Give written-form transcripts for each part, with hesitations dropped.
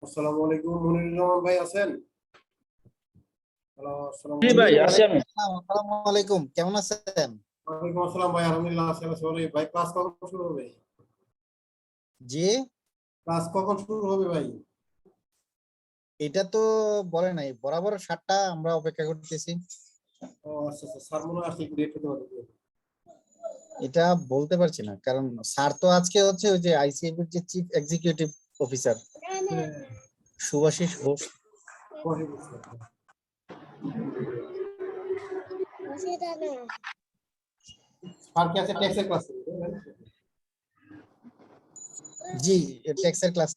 আসসালামু আলাইকুম, মনিরুর রহমান ভাই আছেন? হ্যালো, আসসালামু জি ভাই, আলাইকুম। আছি আমি। আসসালামু আলাইকুম, কেমন আছেন? ওয়ালাইকুম আসসালাম ভাই, আলহামদুলিল্লাহ আছি। সরি ভাই, ক্লাস কখন শুরু হবে? জি, ক্লাস কখন শুরু হবে ভাই? এটা তো বলে নাই, বরাবর 7টা আমরা অপেক্ষা করতেছি। ও আচ্ছা আচ্ছা, স্যার মনে হয় আসলে লেট হতে পারে। এটা বলতে পারছি না, কারণ স্যার তো আজকে হচ্ছে ওই যে আইসিএফ এর যে চিফ এক্সিকিউটিভ অফিসার হ্যাঁ, সুভাষিস ঘোষ। পরে বুঝতে স্যার কি আছে টেক্সের ক্লাস? জি, টেক্সের ক্লাস।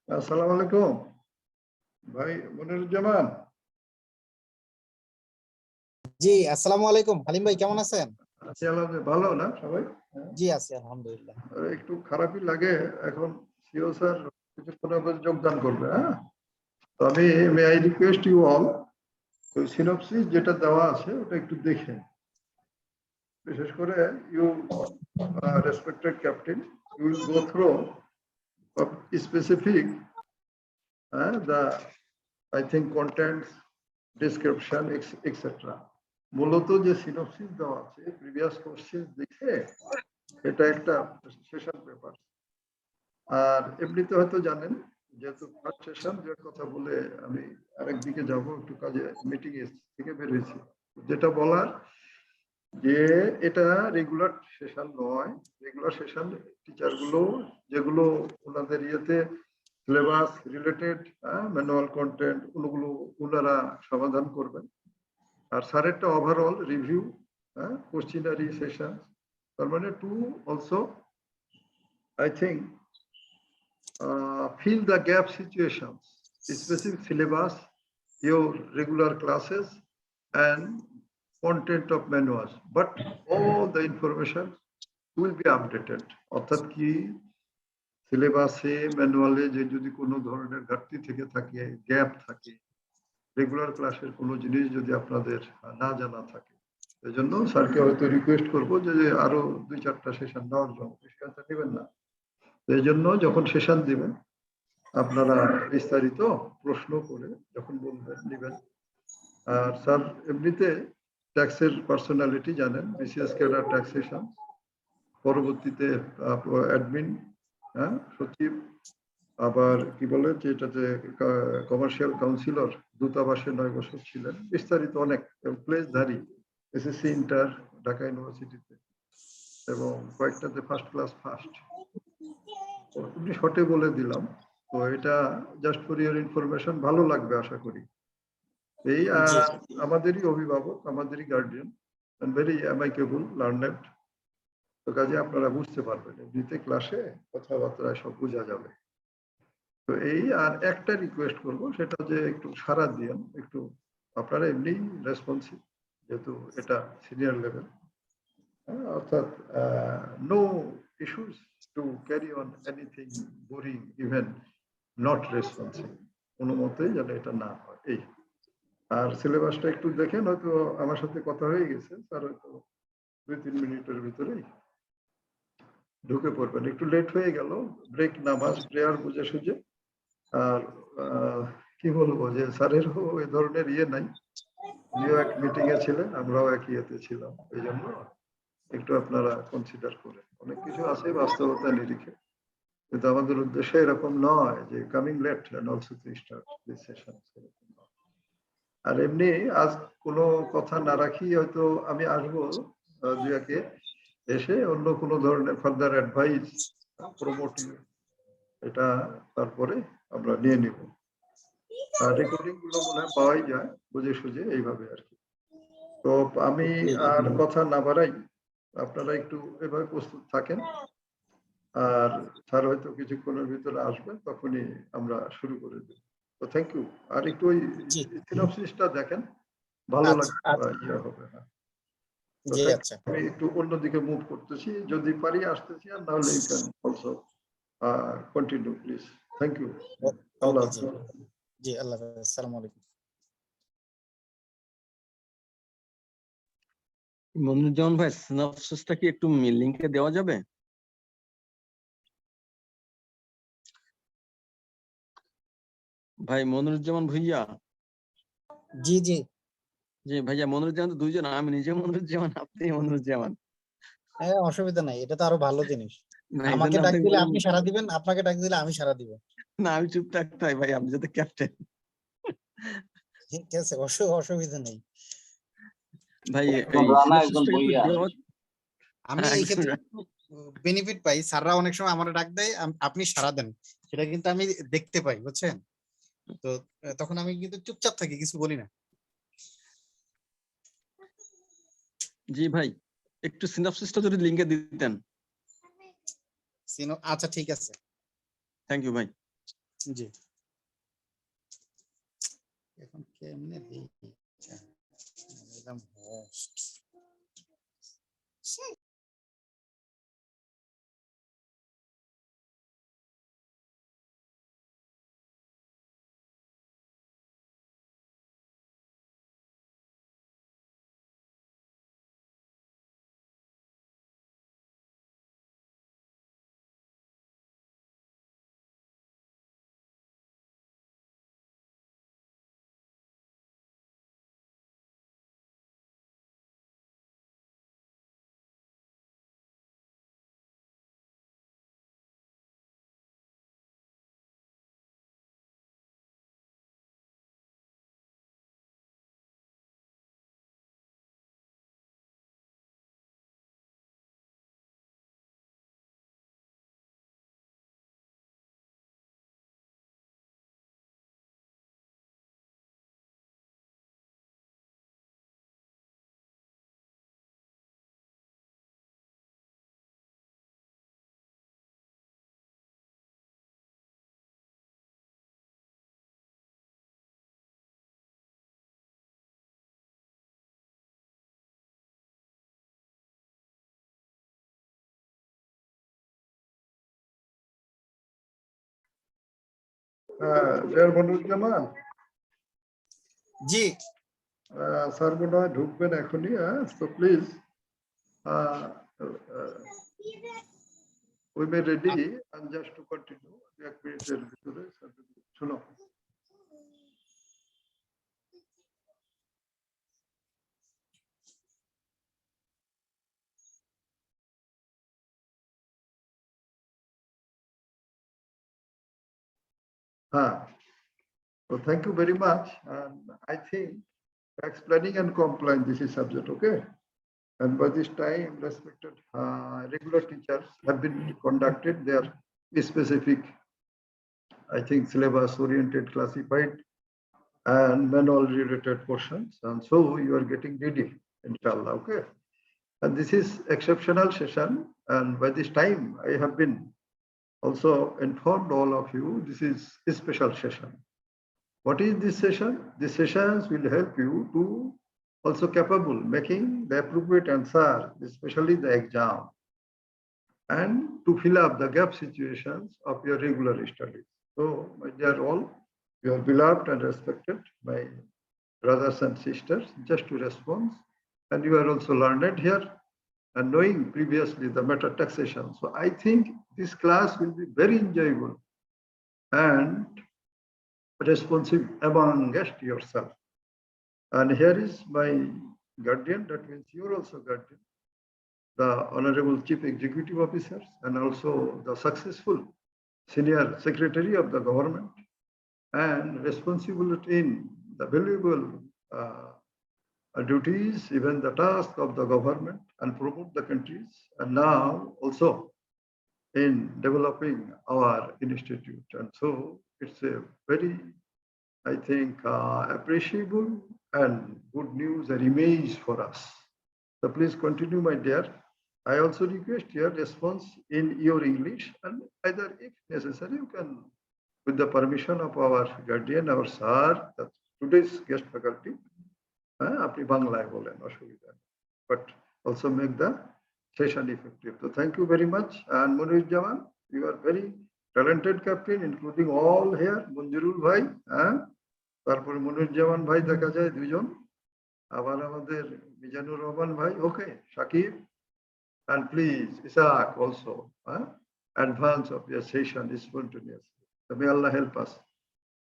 আসসালামু আলাইকুম ভাই মনিরুজ্জামান। জি, আসসালামু আলাইকুম হালিম ভাই, কেমন আছেন? আছি আলহামদুলিল্লাহ, ভালো না সবাই? জি আছি আলহামদুলিল্লাহ। একটু খারাপই লাগে এখন, সিও স্যার কিছুক্ষণের মধ্যে যোগদান করবে। হ্যাঁ, তো আমি may I request you all, ওই সিনপসিস যেটা দেওয়া আছে ওটা একটু দেখেন, বিশেষ করে you respected captain, you will go through specific the I think contents, description, etc. মূলত যে সিনপসিস দেওয়া আছে প্রিভিয়াস কোর্সেস দেখে এটা একটা সেশন পেপার। আর এমনিতে হয়তো জানেন, যেহেতু ফার্স্ট সেশন, যে কথা বলে আমি আরেকদিকে যাব, একটু কাজে মিটিং থেকে বের হয়েছি। যেটা বলার যে এটা রেগুলার সেশন নয়, রেগুলার সেশন টিচার গুলো যেগুলো ওনাদের ইয়েতে সিলেবাস রিলেটেড ম্যানুয়াল কন্টেন্ট ওগুলো ওনারা সমাধান করবেন। আর স্যারেরটা ওভারঅল রিভিউ, কোশ্চিনারি সেশন, তার মানে to also I think fill the gap situations, specific syllabus, your regular classes and content of manuals, but all the information will be updated. অর্থাৎ কি, সিলেবাসে ম্যানুয়ালে যে যদি কোনো ধরনের ঘাটতি থেকে থাকে, গ্যাপ থাকে, রেগুলার ক্লাসের কোনো জিনিস যদি আপনাদের না জানা থাকে, এই জন্য স্যারকে হয়তো রিকোয়েস্ট করবো যে আরো 2-4টা সেশন দেওয়ার জন্য। সেশনটা নেবেন না, এই জন্য যখন সেশন দিবেন আপনারা বিস্তারিত প্রশ্ন করে যখন বলবেন নেবেন। আর স্যার এমনিতে ট্যাক্সের পার্সোনালিটি জানেন, বিসিএস ক্যাডার ট্যাক্সেশন, পরবর্তীতে অ্যাডমিন, সচিব, আবার কি বলে যে এটাতে কমার্শিয়াল কাউন্সিলর, দূতাবাসে 9 বছর ছিলেন, বিস্তারিত অনেক প্লেসধারী, এসএসসি ইন্টার ঢাকা ইউনিভার্সিটিতে, এবং কয়েকটাতে ফার্স্ট ক্লাস ফার্স্ট। আপনি শর্টে বলে দিলাম, তো এটা জাস্ট ফর ইউর ইনফরমেশন, ভালো লাগবে আশা করি। এই আমাদেরই অভিভাবক, আমাদেরই গার্ডিয়ান, ভেরি অ্যামাইকেবল, লার্নেড, তো কাজে আপনারা বুঝতে পারবেন, এমনিতে ক্লাসে কথাবার্তা সব বোঝা যাবে। তো এই আর একটা রিকোয়েস্ট করবো, সেটা যে একটু সাড়া দিয়েন, একটু আপনারা এমনি রেসপন্সিভ, যেহেতু এটা সিনিয়র লেভেল, অর্থাৎ no issues to carry on anything boring, even not responsive, কোনো মতেই যেন এটা না হয়। এই আর সিলেবাসটা একটু দেখেন, হয়তো আমার সাথে কথা হয়ে গেছে, স্যার হয়তো 2-3 মিনিটের ভিতরেই ঢুকে পড়বেন। একটু লেট হয়ে গেল, ব্রেক, নামাজ, প্রেয়ার বুঝে সুঝে। আর কি বলবো, যে স্যারেরও এই ধরনের ইয়ে নাই, উনিও এক মিটিং এ ছিলেন, আমরাও এক ইয়েতে ছিলাম, এই জন্য একটু আপনারা কনসিডার করেন। অনেক কিছু আছে বাস্তবতা নিরিখে, কিন্তু আমাদের উদ্দেশ্য এরকম নয় যে coming late and also to start this session. আর এমনি আজ কোনো কথা না রাখি, হয়তো আমি আসবো দুয়াকে এসে অন্য কোনো ধরনের ফার্দার অ্যাডভাইস, প্রমোটিভ, এটা তারপরে আমরা নিয়ে নিব। আর রেকর্ডিং গুলো মনে হয় পাওয়াই যায় বুঝে সুঝে, এইভাবে আর কি। তো আমি আর কথা না বাড়াই, আপনারা একটু এভাবে প্রস্তুত থাকেন, আর স্যার হয়তো কিছুক্ষণের ভিতরে আসবেন, তখনই আমরা শুরু করে দেব। তো থ্যাংক ইউ। আর একটু ওই সিনপসিসটা দেখেন, ভালো লাগবে, ইয়ে হবে। হ্যাঁ, আমি একটু অন্যদিকে মুভ করতেছি, যদি পারি আসতেছি, আর নাহলে you can also continue please. Thank you. আল্লাহ হাফেজ। জি, আল্লাহ হাফেজ, আসসালামু আলাইকুম। মনিরুজ্জামান ভাই, সিনপসিসটা কি একটু লিংকে দেওয়া যাবে? ভাই মনিরুজ্জামান ভাইয়া। জি জি জি ভাইয়া, মনিরুজ্জামান তো দুইজন, আমি নিজে মনিরুজ্জামান, আপনি মনিরুজ্জামান। হ্যাঁ, অসুবিধা নাই, এটা তো আরো ভালো জিনিস। আমাকে ডাক দিলে আপনি সাড়া দিবেন, আপনাকে ডাক দিলে আমি সাড়া দিব। না, আমি চুপ থাকতে হয় ভাই, আপনি যাতে ক্যাপ্টেন। ঠিক আছে, অসুবিধা নেই ভাই। আমি এই ক্ষেত্রে বেনিফিট পাই, স্যাররা অনেক সময় আমার ডাক দেয়, আপনি সাড়া দেন, সেটা কিন্তু আমি দেখতে পাই, বুঝছেন? তো তখন আমি কিন্তু চুপচাপ থাকি, কিছু বলি না। জি ভাই, একটু সিনপসিসটা যদি লিংকে দিতেন। আচ্ছা ঠিক আছে, থ্যাংক ইউ ভাই। জি এখন কেমনে দিই দিলাম হোস্ট Dear Manoj, জি স্যার মনে হয় ঢুকবেন এখনই, তো please we may ready and just to continue এক মিনিটের ভিতরে শোনো so thank you very much, and I think tax planning and compliance, this is subject, okay? And by this time, respected regular teachers have been conducted their specific, I think, syllabus-oriented, classified, and manual-related portions. And so you are getting ready, inshallah, okay? And this is exceptional session. And by this time, I have been also informed all of you, this is a special session. What is this session? These sessions will help you to also capable making the appropriate answer, especially the exam, and to fill up the gap situations of your regular studies. So, my dear all, you are beloved and respected, my brothers and sisters, just to respond. And you are also learned here and knowing previously the matter taxation. So I think this class will be very enjoyable and responsive amongst yourself. And here is my guardian, that means you're also guardian, the Honorable Chief Executive Officers, and also the successful Senior Secretary of the government, and responsible in the valuable duties, even the task of the government, and promote the countries, and now also in developing our institute. And so it's a very, I think, appreciable and good news and image for us. So please continue, my dear. I also request your response in your English, and either if necessary, you can, with the permission of our guardian, our sir, today's guest faculty, আপনি বাংলায় বলেন, অসুবিধা নেই, but also make the session effective. So thank you very much. And Munirjaman, you are very talented captain, including all here, Munjirul bhai, তারপরে Munirjaman bhai দেখা যায় দুইজন, আবার আমাদের মিজানুর রহমান ভাই, okay, Shakib, and please Isaac also, advance of your session is spontaneous. So may Allah help us.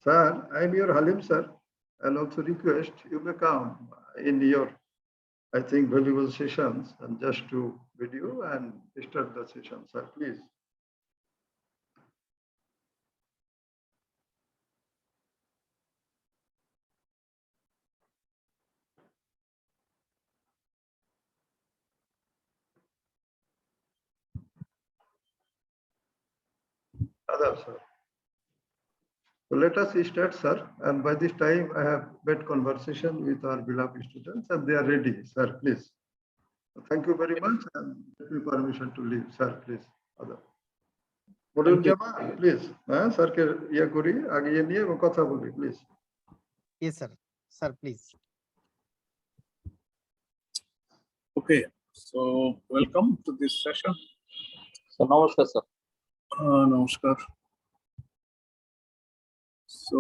Sir, I am your Halim sir, and also request you may come in your, I think, valuable sessions, and just to video and start the session, sir, please. Other, sir. So let us start, sir. And by this time, I have made conversation with our beloved students, and they are ready, sir, please. Thank you very much, and give me permission to leave, sir, please. Other. Monirul Zaman please, হ্যাঁ স্যারকে ইয়ে করি, আগিয়ে নিয়ে এবং কথা বলি please. Yes, sir. Sir, please. Okay, so welcome to this session. So, namaskar, sir. Namaskar. So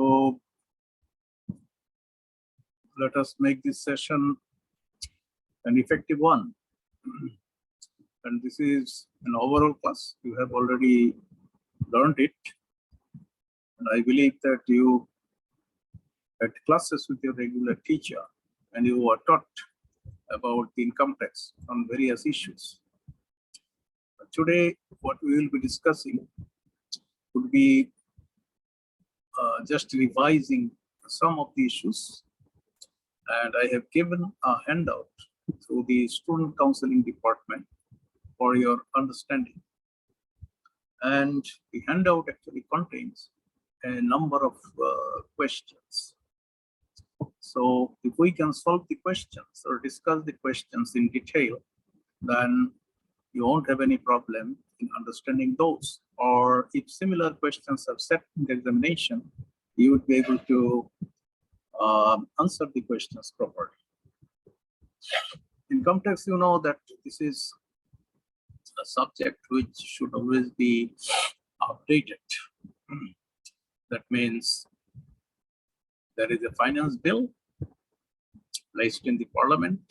let us make this session an effective one. And this is an overall class. You have already learned it. And I believe that you had classes with your regular teacher and you were taught about the income tax on various issues. But today, what we will be discussing would be just revising some of the issues. And I have given a handout through the student counseling department for your understanding. And the handout actually contains a number of questions. So if we can solve the questions or discuss the questions in detail, then you won't have any problem in understanding those. Or if similar questions are set in the examination, you would be able to answer the questions properly. Income tax, you know that this is a subject which should always be updated. That means there is a finance bill placed in the parliament.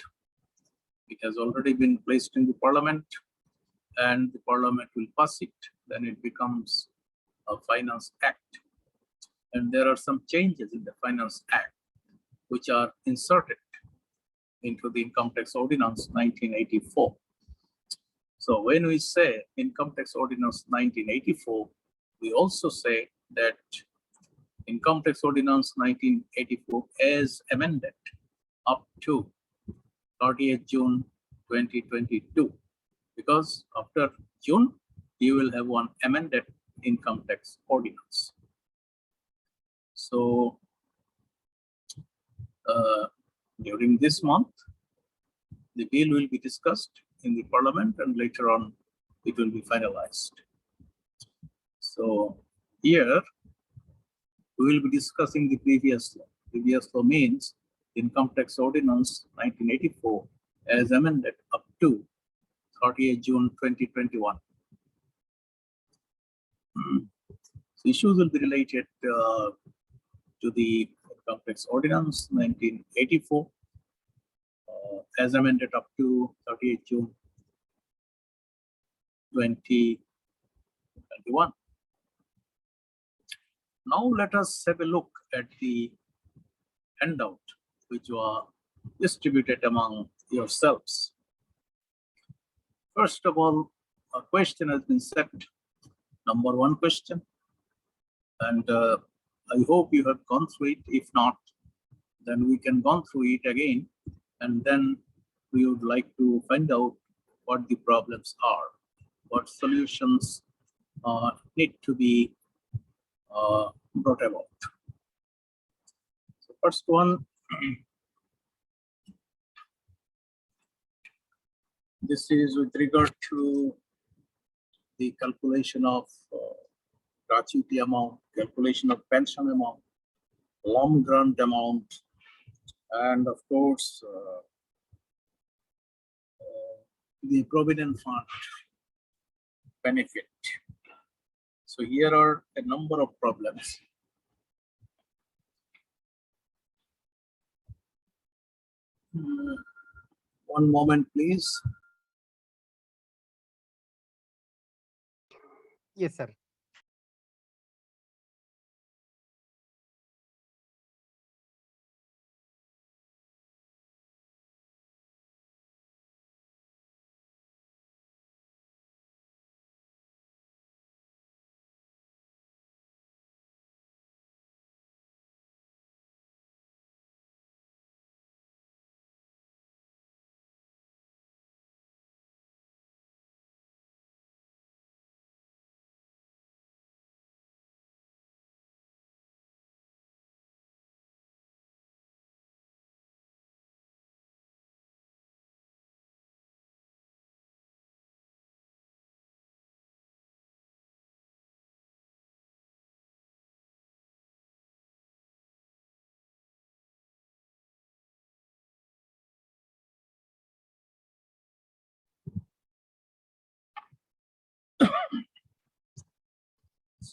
It has already been placed in the parliament and the parliament will pass it. Then it becomes a finance act. And there are some changes in the finance act which are inserted into the income tax ordinance 1984. So when we say income tax ordinance 1984, we also say that income tax ordinance 1984 as amended up to 30th June 2022, because after June you will have one amended income tax ordinance. So during this month the bill will be discussed in the parliament and later on it will be finalized. So here we will be discussing the previous law. Previous law means income tax ordinance 1984 as amended up to 30th June 2021. So issues will be related to the income tax ordinance 1984 as amended up to 30th June 2021. Now let us have a look at the handout which were distributed among yourselves. First of all, a question has been set, number one question, and I hope you have gone through it. If not, then we can go through it again, and then we would like to find out what the problems are, what solutions need to be brought about. So first one, this is with regard to the calculation of gratuity amount, calculation of pension amount, long grant amount, and of course the provident fund benefit. So here are a number of problems. One moment, please. Yes, sir.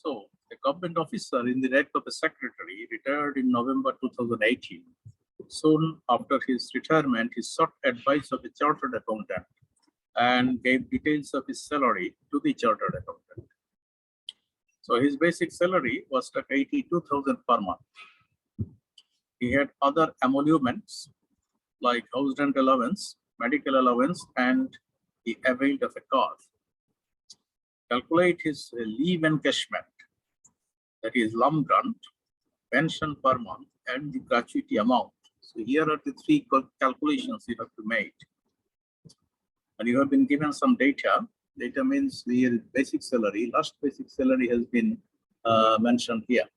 So a government officer in the rank of a secretary retired in November 2018. Soon after his retirement, he sought advice of a chartered accountant and gave details of his salary to the chartered accountant. So his basic salary was at 82,000 per month. He had other emoluments like house rent allowance, medical allowance, and he availed of a car. Calculate his leave encashment, that is lump grant, pension per month, and the gratuity amount. So here are the three calculations you have to make. And you have been given some data. Data means the basic salary. Last basic salary has been mentioned here.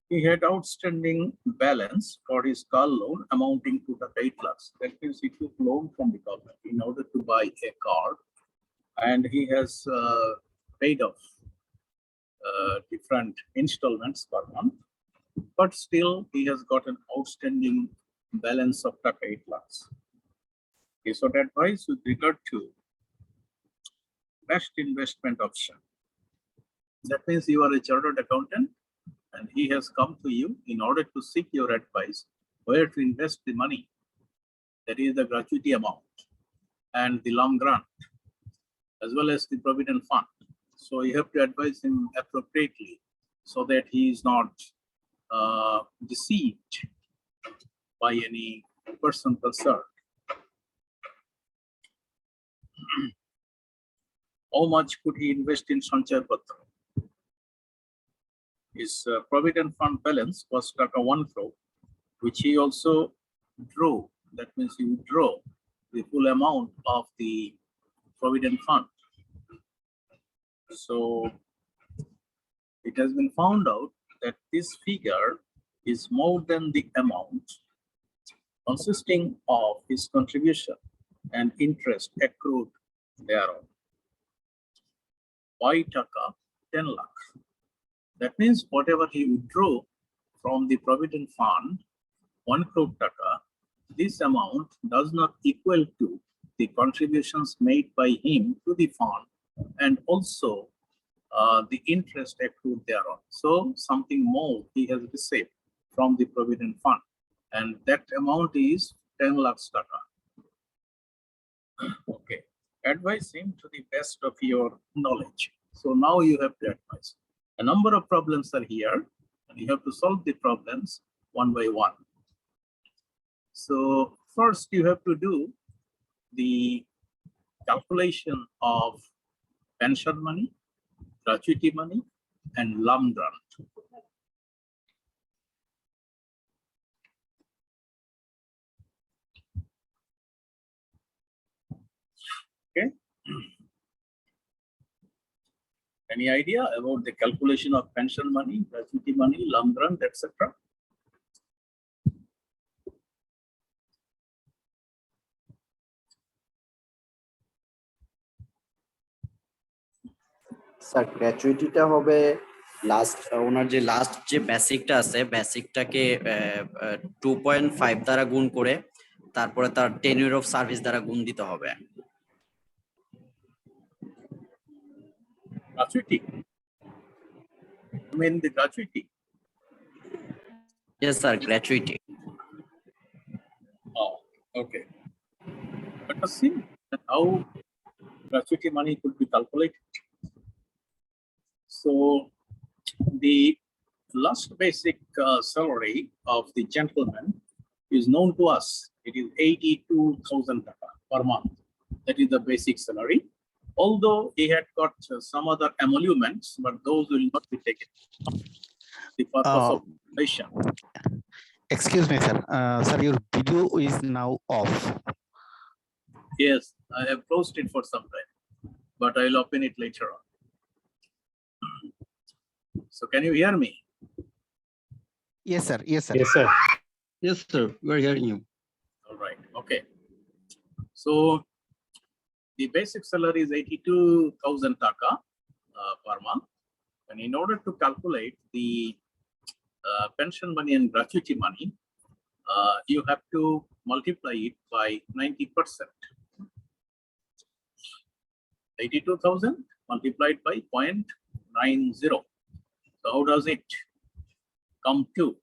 He had outstanding balance for his car loan amounting to 8 lakhs. That means he took loan from the government in order to buy a car, and he has paid off different installments per month, but still he has got an outstanding balance of 8 lakhs. He sought advice with regard to best investment option. That means you are a chartered accountant and he has come to you in order to seek your advice where to invest the money. That is the gratuity amount and the lump grant, as well as the provident fund. So you have to advise him appropriately so that he is not deceived by any person concerned. How much could he invest in Sanchaya Patra? His provident fund balance was 1 crore, which he also drew. That means he would draw the full amount of the provident fund. So it has been found out that this figure is more than the amount consisting of his contribution and interest accrued thereon. Why taka 10 lakh? That means whatever he withdrew from the provident fund, 1 crore taka, this amount does not equal to the contributions made by him to the fund and also the interest accrued thereon. So something more he has received from the provident fund, and that amount is 10 lakhs taka. Okay, advise him to the best of your knowledge. So now you have to advise. A number of problems are here, and you have to solve the problems one by one. So first you have to do the calculation of pension money, gratuity money, and lump grant. Okay. Any idea about the calculation of pension money, gratuity money, lump grant, etc.? Sir গ্র্যাচুইটিটা হবে last ওনার যে last যে বেসিকটা আছে বেসিকটাকে 2.5 দ্বারা গুণ করে তারপরে তার টেনিউর অফ সার্ভিস দ্বারা গুণ দিতে হবে। Gratuity. I mean the gratuity. Yes sir, gratuity. Oh, okay. Let us see how gratuity money could be calculated. So the last basic salary of the gentleman is known to us. It is 82,000 taka per month. That is the basic salary. Although he had got some other emoluments, but those will not be taken. The purpose of inflation. Excuse me, sir. Sir, your video is now off. Yes, I have closed it for some time, but I'll open it later on. So can you hear me? Yes, sir. Yes, sir. Yes, sir. Yes, sir. We're hearing you. All right. Okay. So the basic salary is 82,000 taka per month. And in order to calculate the pension money and gratuity money, you have to multiply it by 90%. 82,000 multiplied by 0.90. So how does it come to?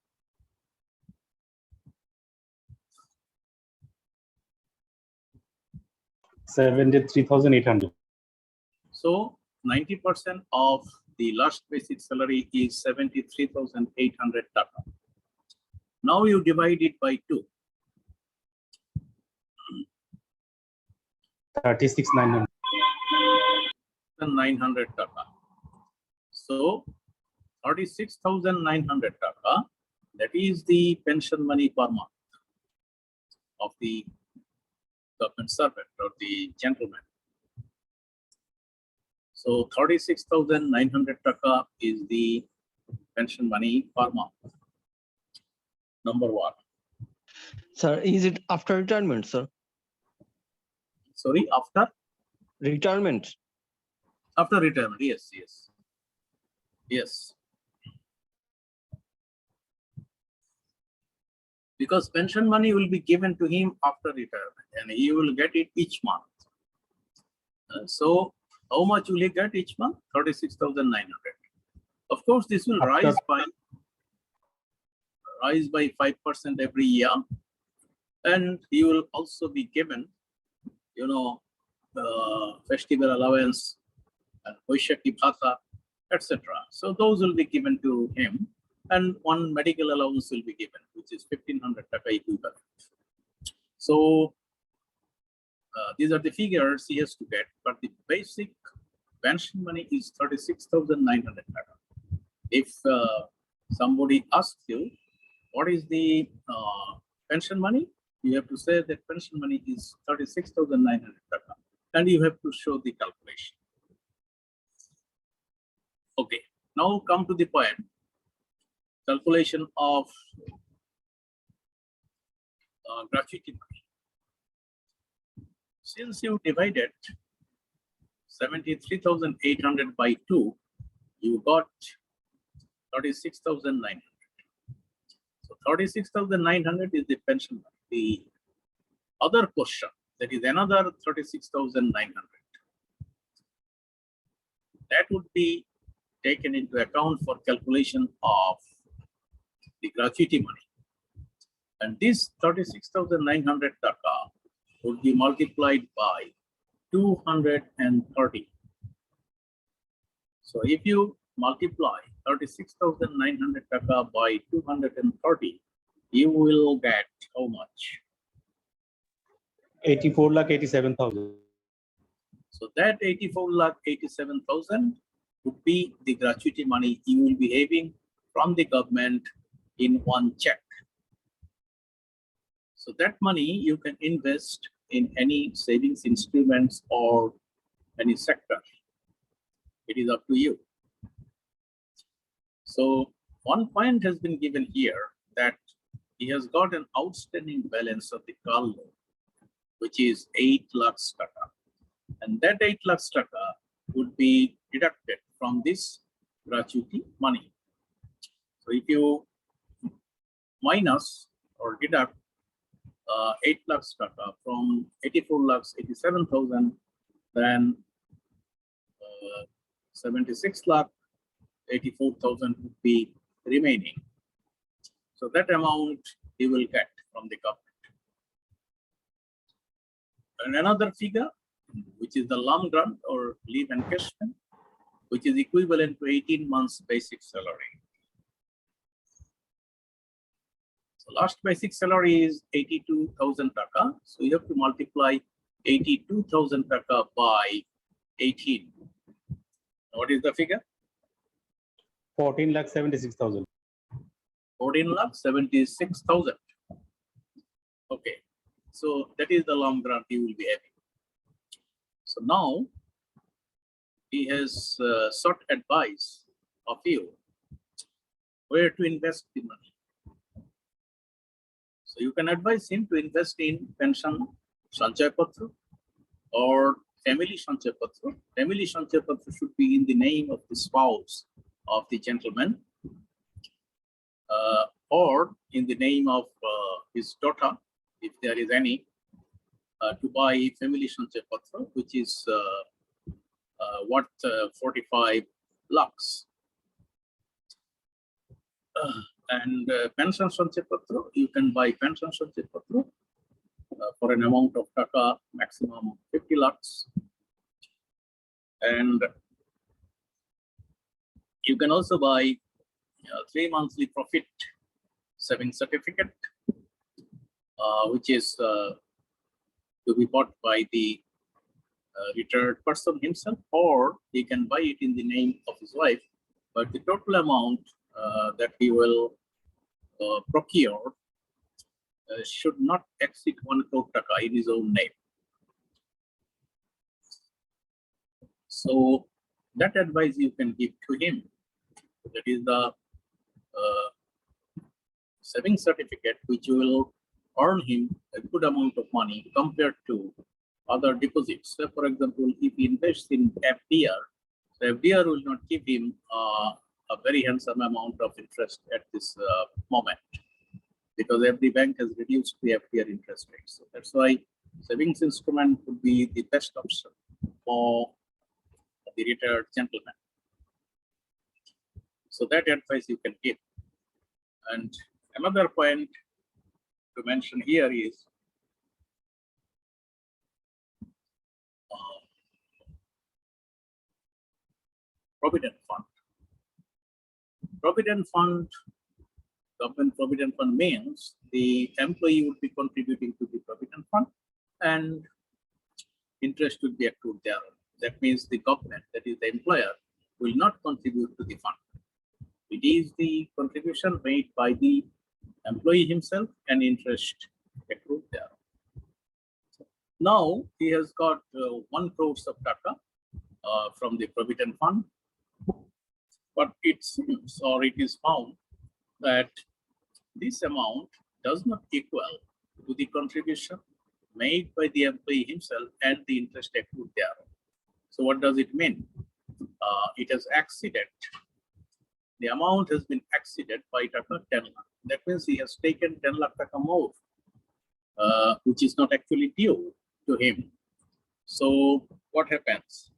$73,800. So 90% of the last basic salary is 73,800 taka. Now you divide it by 2. 36,900. 900 taka. So 36,900 taka, that is the pension money per month of the government servant or the gentleman. So 36,900 taka is the pension money per month. Number one. Sir, is it after retirement, sir? Sorry, after? Retirement. After retirement, yes, yes. Yes. Because pension money will be given to him after retirement and he will get it each month. So how much will he get each month? 36,900. Of course, this will rise by 5% every year, and he will also be given, festival allowance and Vaishakhi Bhata, etc. So those will be given to him, and one medical allowance will be given, which is 1,500 taka equivalent. So these are the figures he has to get, but the basic pension money is 36,900 taka. If somebody asks you, what is the pension money? You have to say that pension money is 36,900 taka, and you have to show the calculation. Okay, now come to the point. Calculation of gratuity money. Since you divided 73,800 by 2, you got 36,900. So 36,900 is the pension money. The other question, that is another 36,900. That would be taken into account for calculation of the gratuity money. And this 36,900 taka would be multiplied by 230. So if you multiply 36,900 taka by 230, you will get how much? 84,87,000. So that 84,87,000 would be the gratuity money you will be having from the government in one check. So that money you can invest in any savings instruments or any sector. It is up to you. So one point has been given here that he has got an outstanding balance of the car loan, which is 8 lakhs taka. And that 8 lakhs taka would be deducted from this gratuity money. So if you minus or deduct 8 lakhs taka from 84 lakhs 87,000, then 76 lakh 84,000 would be remaining. So that amount he will get from the government. And another figure, which is the lump grant or leave encashment, which is equivalent to 18 months basic salary. So last basic salary is 82,000 taka. So you have to multiply 82,000 taka by 18. What is the figure? 14,76,000. 14,76,000. Okay, so that is the long grant you will be having. So now he has sought advice of you where to invest the money. So you can advise him to invest in pension Sanchay Patra or family Sanchay Patra. Family Sanchay Patra should be in the name of the spouse of the gentleman. or in the name of his daughter, if there is any, to buy family Sanchaya Patra, which is worth 45 lakhs. And pension Sanchaya Patra, you can buy pension Sanchaya Patra for an amount of taka maximum 50 lakhs. And you can also buy 3 monthly profit saving certificate, which is to be bought by the retired person himself, or he can buy it in the name of his wife, but the total amount that he will procure should not exceed 1 crore taka in his own name. So that advice you can give to him. That is the saving certificate, which will earn him a good amount of money compared to other deposits. So for example, if he invests in FDR, the FDR will not give him a very handsome amount of interest at this moment, because every bank has reduced the FDR interest rate. So that's why savings instrument would be the best option for the retired gentleman. So that advice you can give. And another point to mention here is Provident Fund. Provident Fund, government Provident Fund means the employee would be contributing to the Provident Fund and interest would be accrued there. That means the government, that is the employer, will not contribute to the fund. It is the contribution made by the employee himself and interest accrued there. Now he has got 1 crore of taka from the Provident Fund, but it seems, or it is found, that this amount does not equal to the contribution made by the employee himself and the interest accrued there. So what does it mean? It has exceeded. The amount has been exceeded by taka 10 lakh. That means he has taken 10 lakh taka more, which is not actually due to him. So what happens?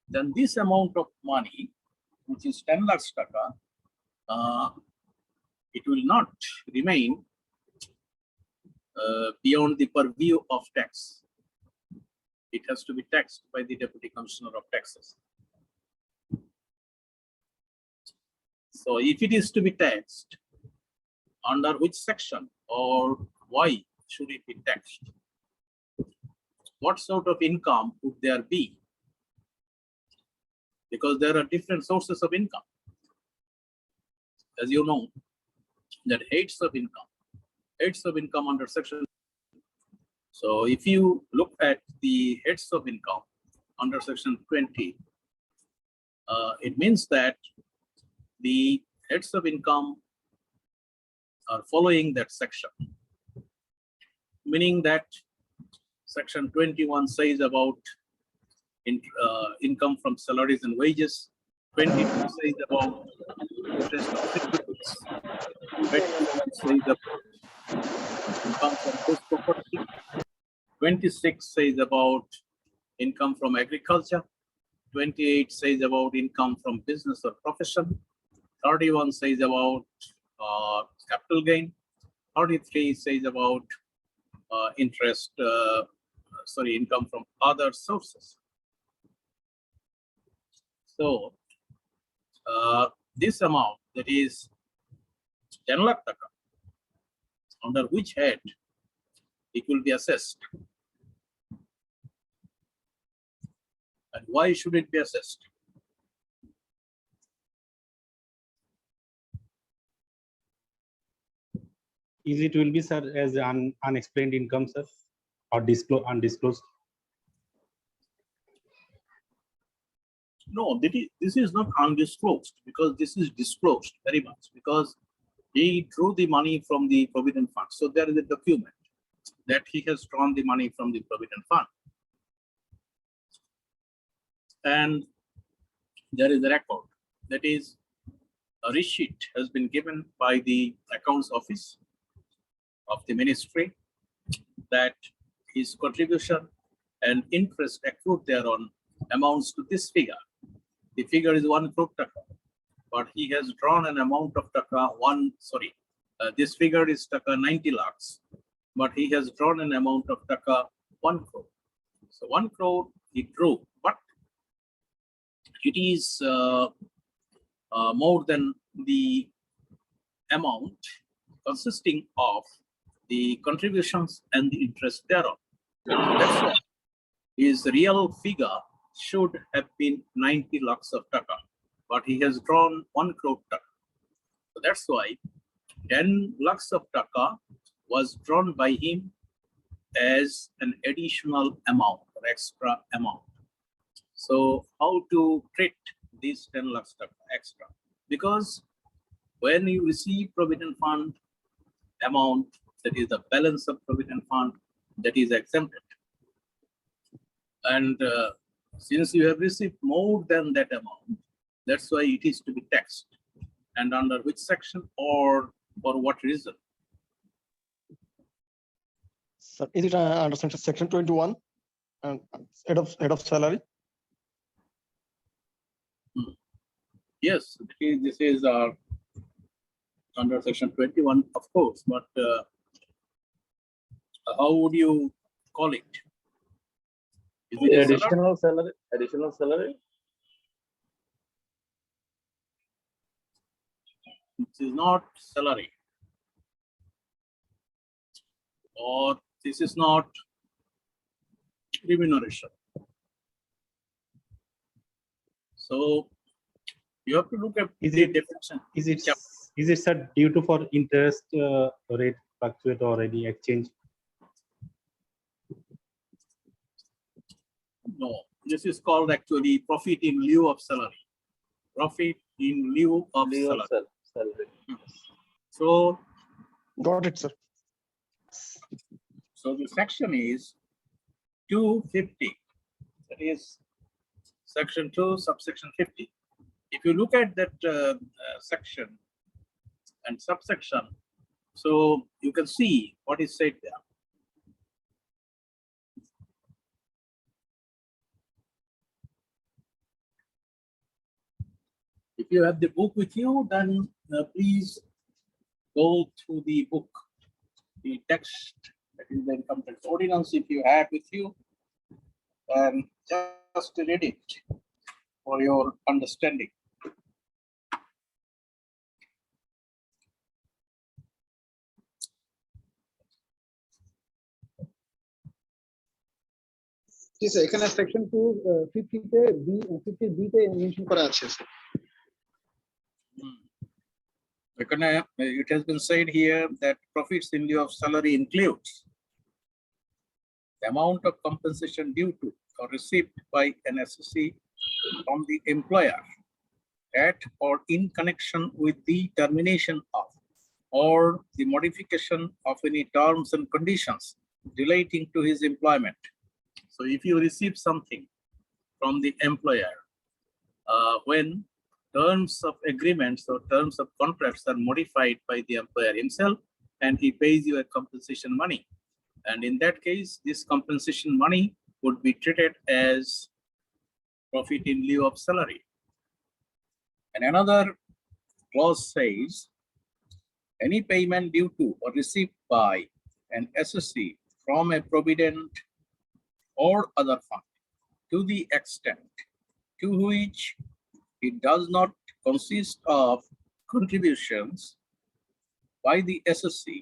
Then this amount of money, which is 10 lakh taka, it will not remain beyond the purview of tax. It has to be taxed by the Deputy Commissioner of Taxes. So if it is to be taxed, under which section or why should it be taxed? What sort of income would there be? Because there are different sources of income. As you know, that heads of income under section. So if you look at the heads of income under section 20, it means that the heads of income are following that section, meaning that section 21 says about income from salaries and wages, 22 says about interest on securities, 24 says about income from post property, 26 says about income from agriculture, 28 says about income from business or profession, 31 says about capital gain, 33 says about income from other sources. So this amount, that is 10 lakh taka, under which head it will be assessed? And why should it be assessed? Is it will be, sir, as unexplained income, sir, or undisclosed? No, this is not undisclosed, because this is disclosed very much, because he drew the money from the Provident Fund. So there is a document that he has drawn the money from the Provident Fund. And there is a record that is, a receipt has been given by the accounts office of the ministry that his contribution and interest accrued thereon amounts to this figure. The figure is 1 crore taka, but he has drawn an amount of taka this figure is taka 90 lakhs, but he has drawn an amount of taka 1 crore. So 1 crore he drew, but it is more than the amount consisting of the contributions and the interest thereon. So that's why his real figure should have been 90 lakhs of taka, but he has drawn 1 crore taka. So that's why 10 lakhs of taka was drawn by him as an additional amount or extra amount. So how to treat these 10 lakhs taka extra? Because when you receive provident fund amount, that is the balance of provident fund, that is exempted. And since you have received more than that amount, that's why it is to be taxed. And under which section or for what reason? Sir, is it under section 21 head of salary? Yes, this is under section 21, of course, but how would you call it? Is it a salary? Additional salary, additional salary. This is not salary, or this is not remuneration. So you have to look at Is the it- definition. Is it, Yeah. is it, sir, due to for interest rate fluctuate or any exchange? No, this is called actually profit in lieu of salary. Profit in lieu of Lieu of salary. salary. So, Got it, sir. so the section is 250. That is section 2, subsection 50. If you look at that section and subsection, so you can see what is said there. If you have the book with you, then please go through the book, the text, that is the income tax ordinance, if you have with you, and just read it for your understanding. G sir, এখানে section 250 তে B 50 B তে mention করা আছে sir. It has been said here that profits in lieu of salary includes the amount of compensation due to or received by an assessee from the employer at or in connection with the termination of or the modification of any terms and conditions relating to his employment. So if you receive something from the employer, when terms of agreements or terms of contracts are modified by the employer himself, and he pays you a compensation money. And in that case, this compensation money would be treated as profit in lieu of salary. And another clause says, any payment due to or received by an assessee from a provident or other fund to the extent to which it does not consist of contributions by the assessee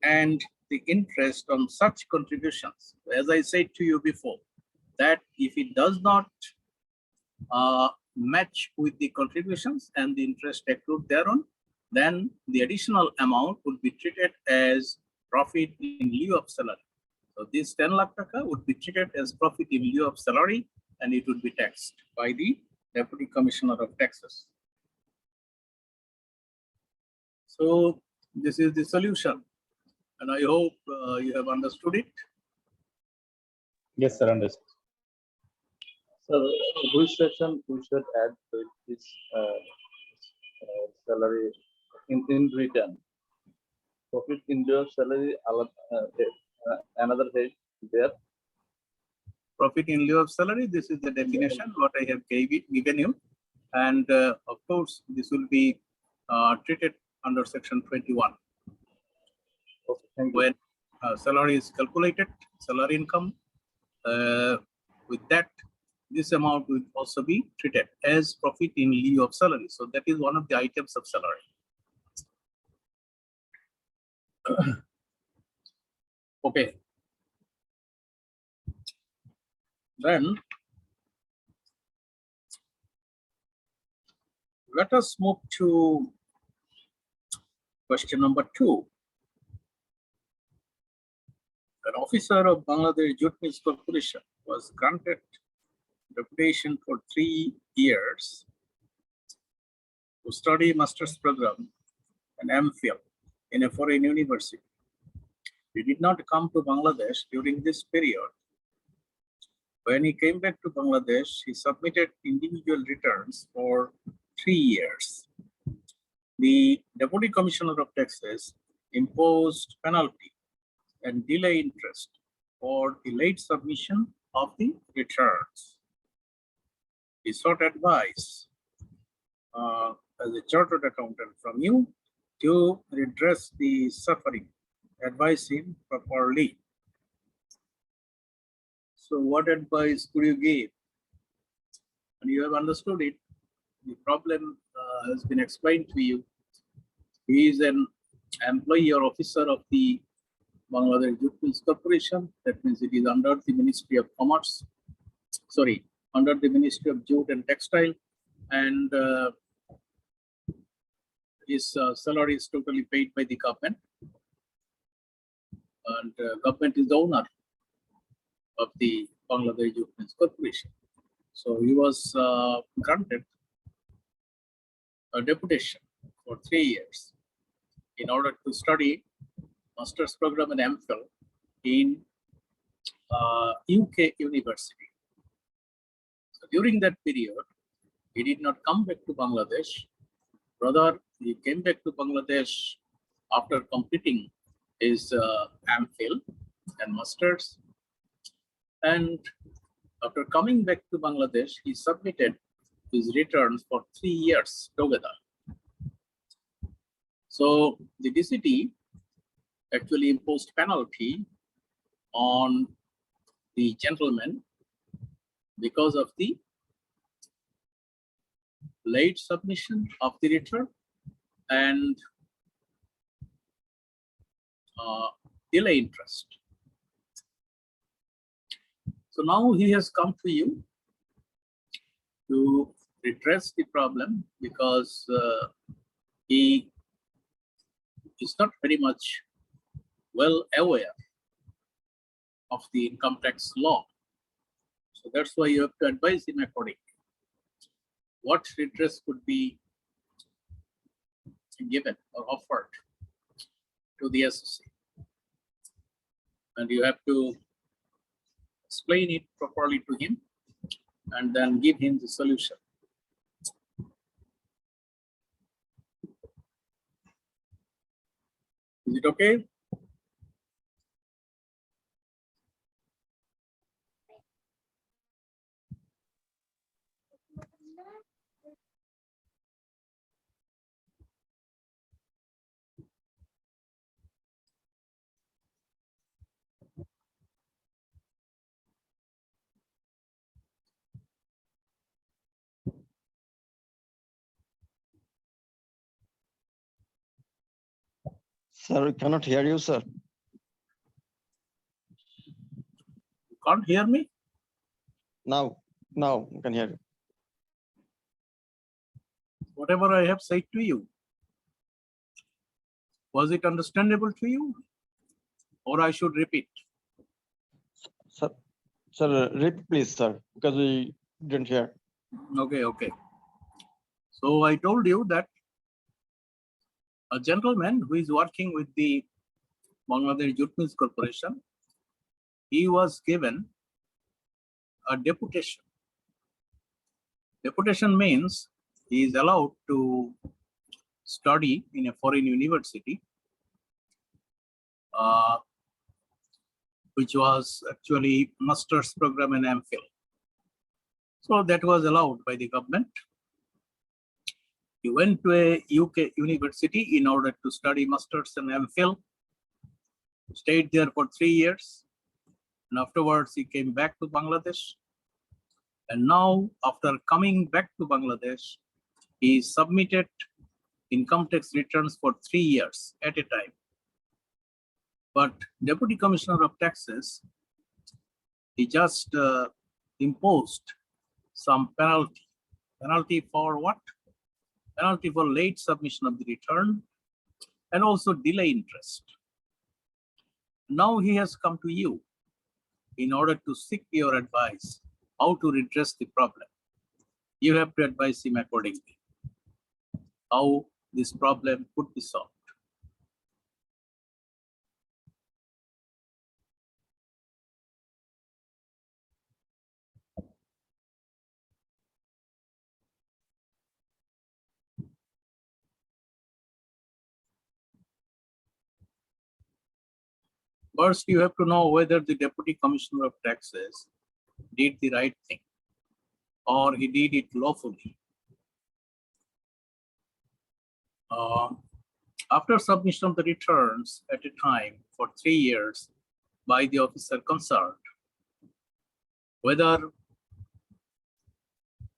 and the interest on such contributions. As I said to you before, that if it does not match with the contributions and the interest accrued thereon, then the additional amount would be treated as profit in lieu of salary. So this 10 lakh taka would be treated as profit in lieu of salary, and it would be taxed by the Deputy Commissioner of Taxes. So this is the solution, and I hope you have understood it. Yes, sir, understood. So which section we should add to this salary in return. Profit in lieu of salary, another head there. Profit in lieu of salary, this is the definition what I have given you. And of course, this will be treated under section 21. Okay, thank you. When salary is calculated, salary income, with that, this amount will also be treated as profit in lieu of salary. So that is one of the items of salary. Okay. Then let us move to question number 2. An officer of Bangladesh Jute Mills Corporation was granted deputation for 3 years to study master's program and MPhil in a foreign university. He did not come to Bangladesh during this period. When he came back to Bangladesh, he submitted individual returns for 3 years. The Deputy Commissioner of Taxes imposed penalty and delay interest for the late submission of the returns. He sought advice as a chartered accountant from you to redress the suffering. Advise him properly. So what advice could you give? And you have understood it. The problem has been explained to you. He is an employee or officer of the Bangladesh Jute Mills Corporation. That means it is under the Ministry of Commerce. Sorry, under the Ministry of Jute and Textile. And his salary is totally paid by the government. And government is the owner of the Bangladesh Jute Mills Corporation. So he was granted a deputation for 3 years in order to study master's program in MPhil in UK university. So during that period, he did not come back to Bangladesh. Rather, he came back to Bangladesh after completing his MPhil and masters. And after coming back to Bangladesh, he submitted his returns for 3 years together. So the DCT actually imposed penalty on the gentleman because of the late submission of the return and delay interest. So now he has come to you to redress the problem because he is not very much well aware of the income tax law. So that's why you have to advise him accordingly. What redress could be given or offered to the SSC? And you have to explain it properly to him and then give him the solution. Is it okay? Sir, we cannot hear you, sir. You can't hear me? Now we can hear you. Whatever I have said to you, was it understandable to you? Or I should repeat? Sir, repeat please, sir, because we didn't hear. Okay. So I told you that a gentleman who is working with the Bangladesh Jute Mills Corporation, he was given a deputation. Deputation means he is allowed to study in a foreign university, which was actually master's program in MPhil. So that was allowed by the government. He went to a UK university in order to study master's and MPhil, stayed there for 3 years, and afterwards he came back to Bangladesh. And now, after coming back to Bangladesh, he submitted income tax returns for 3 years at a time. But Deputy Commissioner of Taxes, he just imposed some penalty. Penalty for what? Penalty for late submission of the return and also delay interest. Now he has come to you in order to seek your advice how to redress the problem. You have to advise him accordingly how this problem could be solved. First, you have to know whether the Deputy Commissioner of Taxes did the right thing or he did it lawfully. After submission of the returns at a time for 3 years by the officer concerned, whether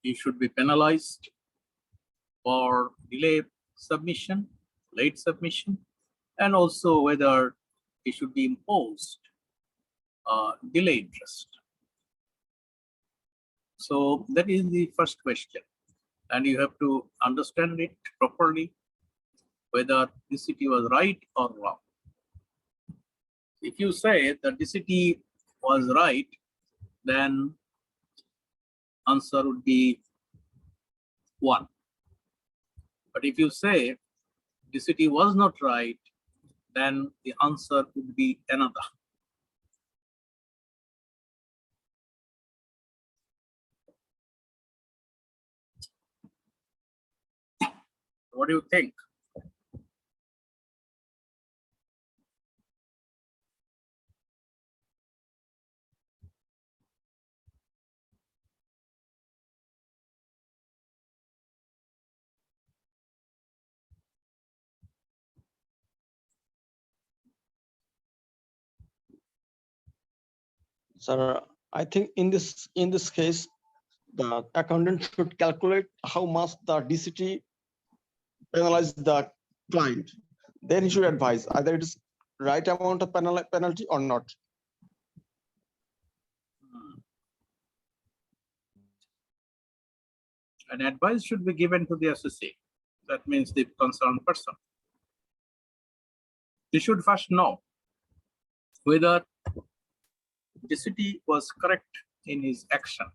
he should be penalized for delay submission, late submission, and also whether he should be imposed delay interest. So that is the first question, and you have to understand it properly, whether DCT was right or wrong. If you say that DCT was right, then answer would be 1. But if you say DCT was not right, then the answer would be another. What do you think? Sir, I think in this case, the accountant should calculate how much the DCT penalize the client. Then he should advise either it is right amount of penalty or not. An advice should be given to the associate. That means the concerned person. He should first know whether DCT was correct in his action.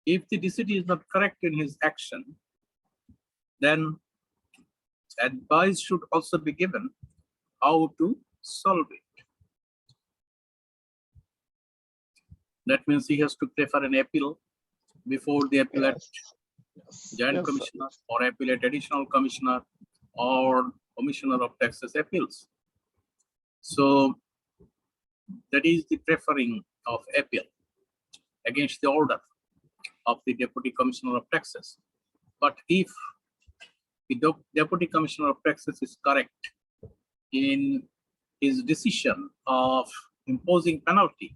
If the DCT is not correct in his action, then advice should also be given how to solve it. That means he has to prefer an appeal before the appellate Joint Commissioner or appellate Additional Commissioner or Commissioner of Taxes Appeals. So that is the preferring of appeal against the order of the Deputy Commissioner of Taxes. But if the Deputy Commissioner of Taxes is correct in his decision of imposing penalty,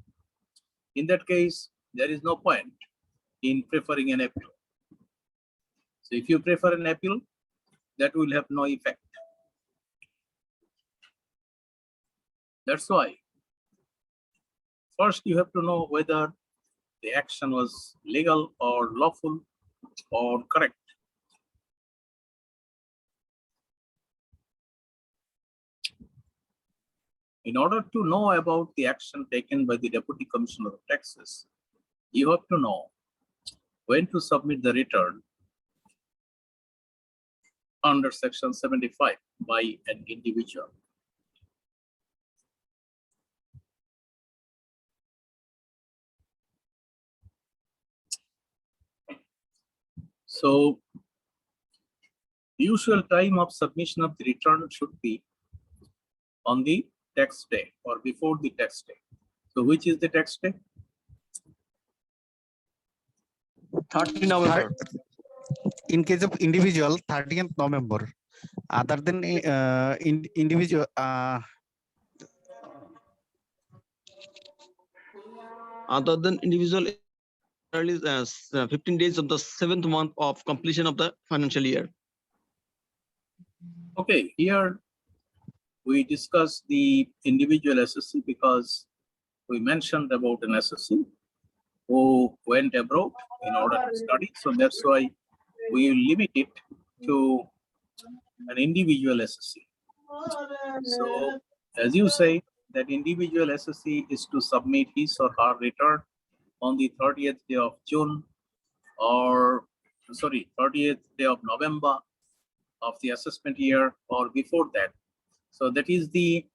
in that case, there is no point in preferring an appeal. So if you prefer an appeal, that will have no effect. That's why first you have to know whether the action was legal or lawful or correct. In order to know about the action taken by the Deputy Commissioner of Taxes, you have to know when to submit the return under Section 75 by an individual. So usual time of submission of the return should be on the tax day or before the tax day. So which is the tax day? 30 November. In case of individual, 30th November. Other than individual, Other than individual, early 15 days of the 7th month of completion of the financial year. Okay, here we discussed the individual SSC because we mentioned about an SSC who went abroad in order to study. So that's why we limit it to an individual SSC. So as you say, that individual SSC is to submit his or her return on the 30th day of June or 30th day of November of the assessment year or before that. So that is the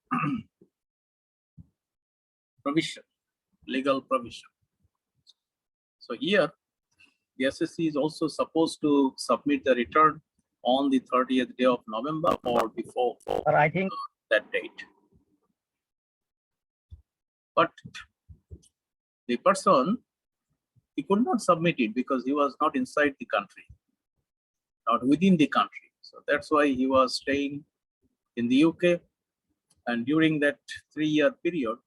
provision, legal provision. So here the SSC is also supposed to submit the return on the 30th day of November or before I think that date. But the person, he could not submit it because he was not inside the country, not within the country. So that's why he was staying in the UK. And during that 3-year period,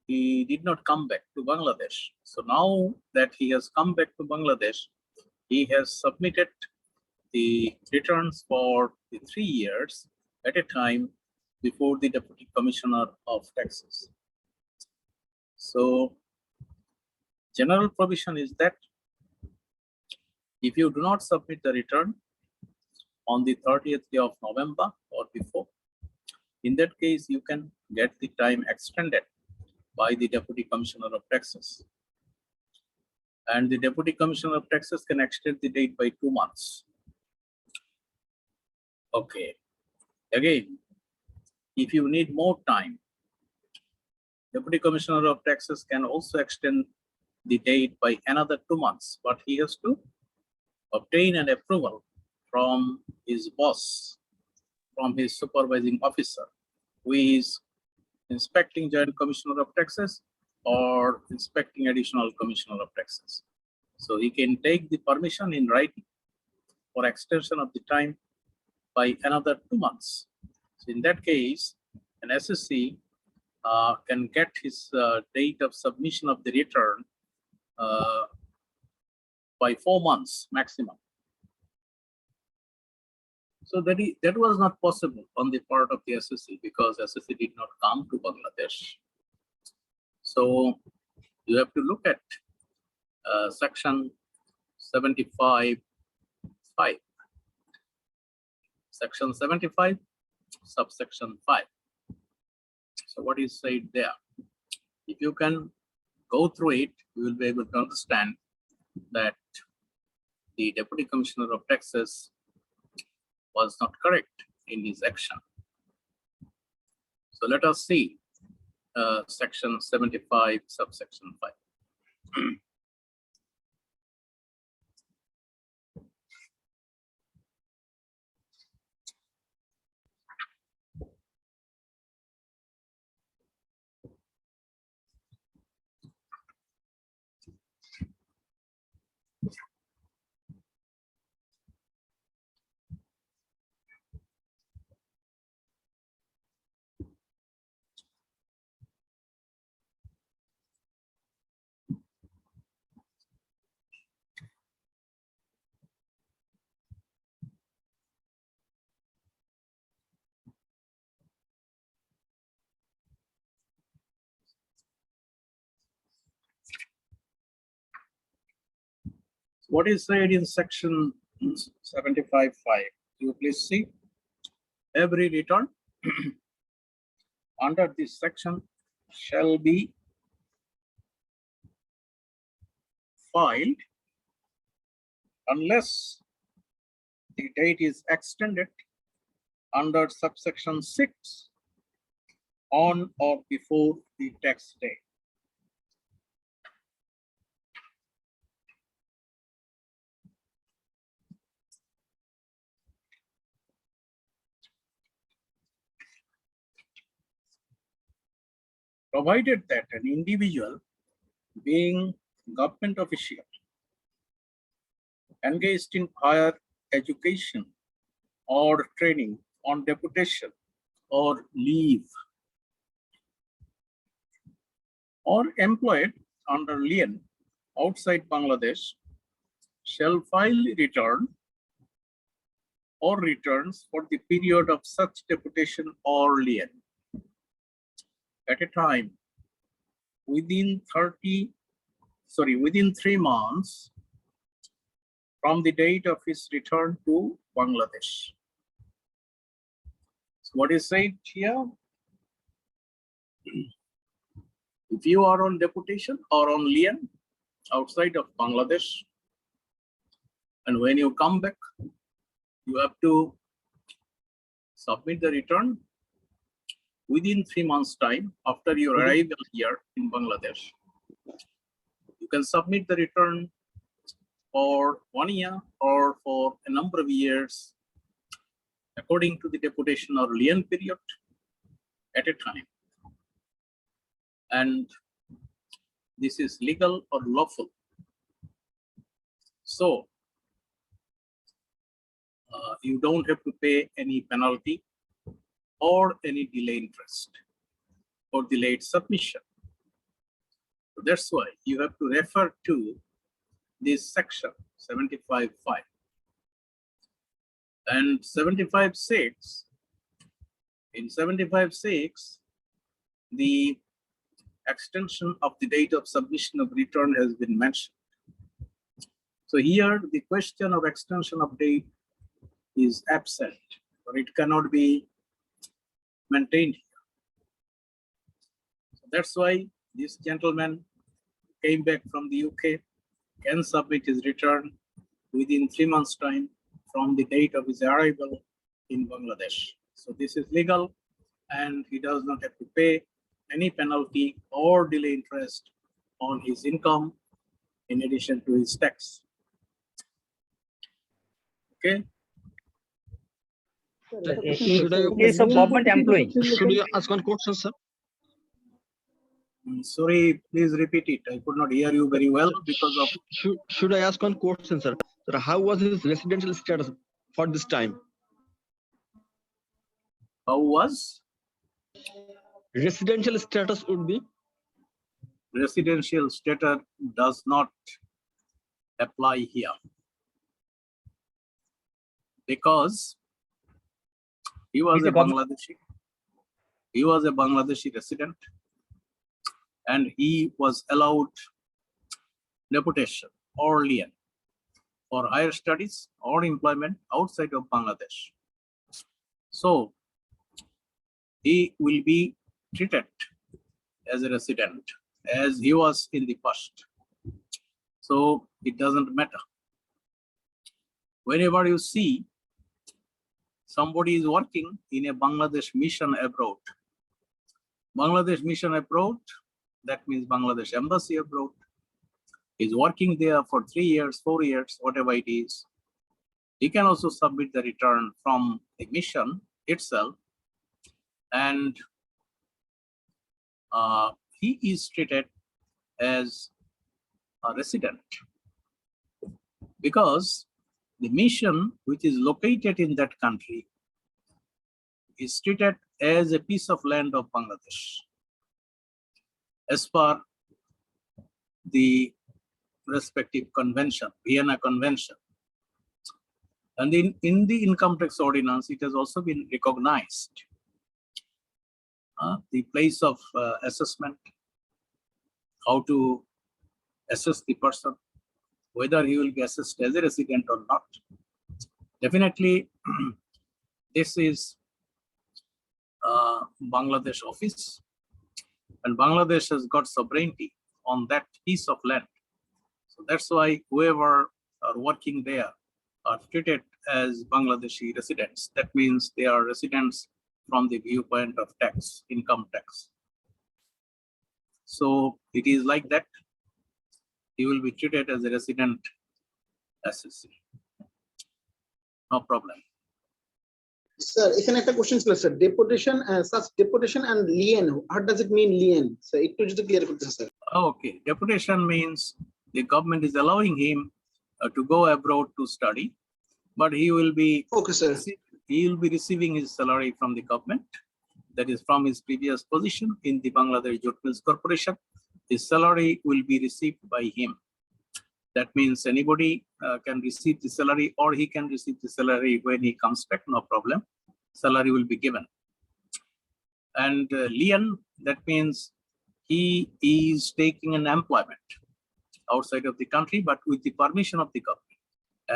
he did not come back to Bangladesh. So now that he has come back to Bangladesh, he has submitted the returns for the 3 years at a time before the Deputy Commissioner of Taxes. So general provision is that if you do not submit the return on the 30th day of November or before, in that case, you can get the time extended by the Deputy Commissioner of Taxes. And the Deputy Commissioner of Taxes can extend the date by 2 months. Okay. Again, if you need more time, Deputy Commissioner of Taxes can also extend the date by another 2 months, but he has to obtain an approval from his boss, from his supervising officer, who is inspecting Joint Commissioner of Taxes or inspecting Additional Commissioner of Taxes. So he can take the permission in writing for extension of the time by another 2 months. So in that case, an SSC can get his date of submission of the return by 4 months maximum. So that was not possible on the part of the SSC because SSC did not come to Bangladesh. So you have to look at section 75(5). Section 75, subsection 5. So what is said there? If you can go through it, you will be able to understand that the Deputy Commissioner of Taxes was not correct in his action. So let us see section 75, subsection 5. What is said in section 75(5)? You please see. Every return under this section shall be filed unless the date is extended under subsection 6 on or before the tax day. provided that an individual being government official engaged in higher education or training on deputation or leave or employed under lien outside Bangladesh shall file return or returns for the period of such deputation or lien at a time within 3 months from the date of his return to Bangladesh. So what is said here? If you are on deputation or on lien outside of Bangladesh, and when you come back, you have to submit the return within 3 months' time after your arrival here in Bangladesh. You can submit the return for 1 year or for a number of years according to the deputation or lien period at a time. And this is legal or lawful. So you don't have to pay any penalty or any delay interest or delayed submission. So that's why you have to refer to this section 75.5 and 75.6. In 75.6, the extension of the date of submission of return has been mentioned. So here the question of extension of date is absent, or it cannot be maintained here. So that's why this gentleman came back from the UK, can submit his return within 3 months' time from the date of his arrival in Bangladesh. So this is legal, and he does not have to pay any penalty or delay interest on his income in addition to his tax. Okay. Should I, Is a government employee. should you ask one question, sir? Sorry, please repeat it. I could not hear you very well because of. Should I ask one question, sir? Sir, how was his residential status for this time? How was? Residential status would be? Residential status does not apply here because he was a Bangladeshi. He was a Bangladeshi resident, and he was allowed deputation or lien for higher studies or employment outside of Bangladesh. So he will be treated as a resident as he was in the past. So it doesn't matter. Whenever you see somebody is working in a Bangladesh mission abroad, Bangladesh mission abroad, that means Bangladesh embassy abroad, is working there for 3 years, 4 years, whatever it is. He can also submit the return from the mission itself, and he is treated as a resident because the mission which is located in that country is treated as a piece of land of Bangladesh as per the respective convention, Vienna Convention. And in the income tax ordinance, it has also been recognized the place of assessment, how to assess the person, whether he will be assessed as a resident or not. Definitely, this is Bangladesh office, and Bangladesh has got sovereignty on that piece of land. So that's why whoever are working there are treated as Bangladeshi residents. That means they are residents from the viewpoint of tax, income tax. So it is like that. He will be treated as a resident assessee. No problem. Sir, এখানে একটা question ছিল sir, deputation such deportation and lien, what does it mean lien? Sir একটু যদি clear করতে sir. Okay, deputation means the government is allowing him to go abroad to study, but he will be okay sir. receiving his salary from the government, that is from his previous position in the Bangladesh Jute Mills Corporation. His salary will be received by him. That means anybody can receive the salary, or he can receive the salary when he comes back, no problem. Salary will be given. And lien, that means he is taking an employment outside of the country, but with the permission of the government.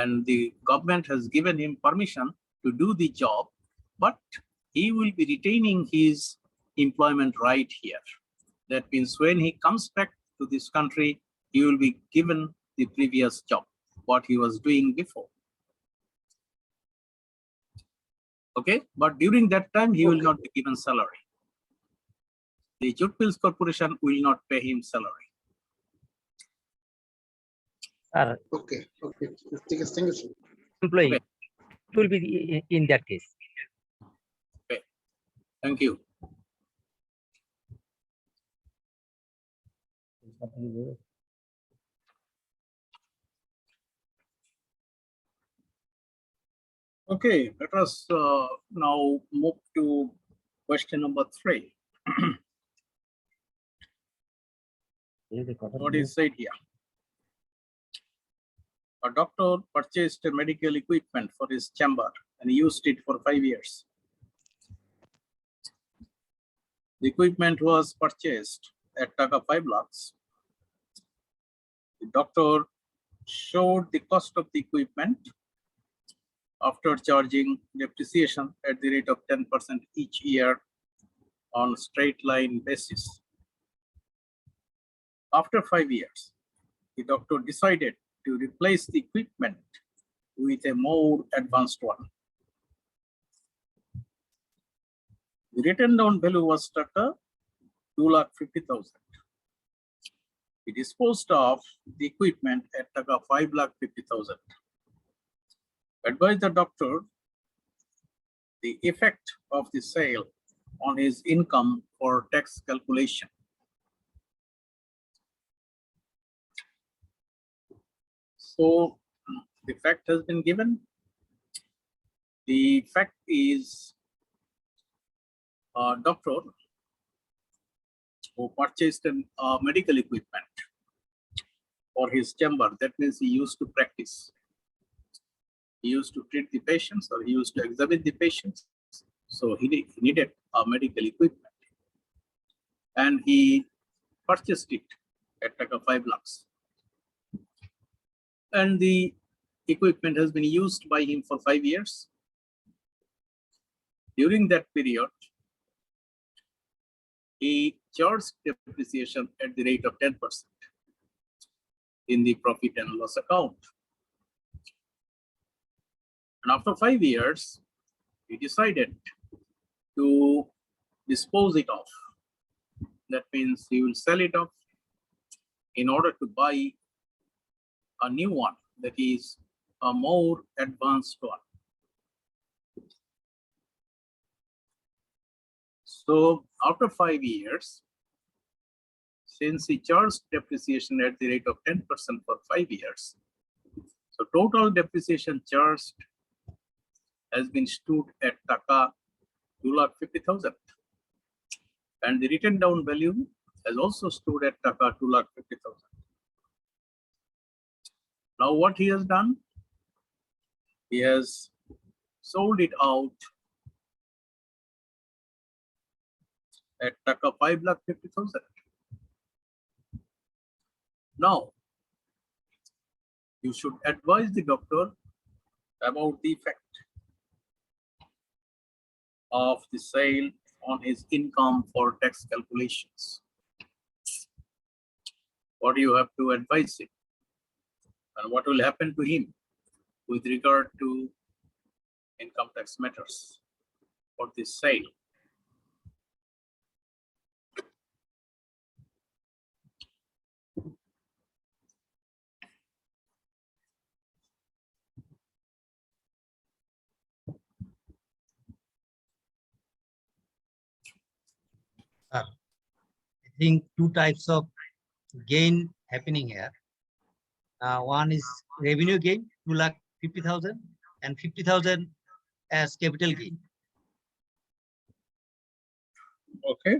And the government has given him permission to do the job, but he will be retaining his employment right here. That means when he comes back to this country, he will be given the previous job, what he was doing before. Okay, but during that time, he will not be given salary. The Jute Mills Corporation will not pay him salary. Okay okay ঠিক আছে, thank you sir. employee. Okay. It will be in that case. Thank you. Okay, let us now move to question number 3. What is said here? A doctor purchased a medical equipment for his chamber and used it for 5 years. The equipment was purchased at Taka 5 lakhs. The doctor showed the cost of the equipment after charging depreciation at the rate of 10% each year on straight line basis. After 5 years, the doctor decided to replace the equipment with a more advanced one. The written down value was Taka 2,50,000. He disposed of the equipment at Taka 5,50,000. Advise the doctor the effect of the sale on his income for tax calculation. So the fact has been given. The fact is a doctor who purchased medical equipment for his chamber. That means he used to practice. He used to treat the patients, or he used to examine the patients. So he needed a medical equipment, and he purchased it at Taka 5 lakhs. And the equipment has been used by him for 5 years. During that period, he charged depreciation at the rate of 10% in the profit and loss account. And after 5 years, he decided to dispose it off. That means he will sell it off in order to buy a new one, that is a more advanced one. So after 5 years, since he charged depreciation at the rate of 10% for 5 years, so total depreciation charged has been stood at Taka 2,50,000. And the written down value has also stood at Taka 2,50,000. Now what he has done? He has sold it out at Taka 5,50,000. Now, you should advise the doctor about the effect of the sale on his income for tax calculations. What do you have to advise him? And what will happen to him with regard to income tax matters for this sale? think two types of gain happening here. One is revenue gain, 2,50,000, and 50,000 as capital gain. Okay.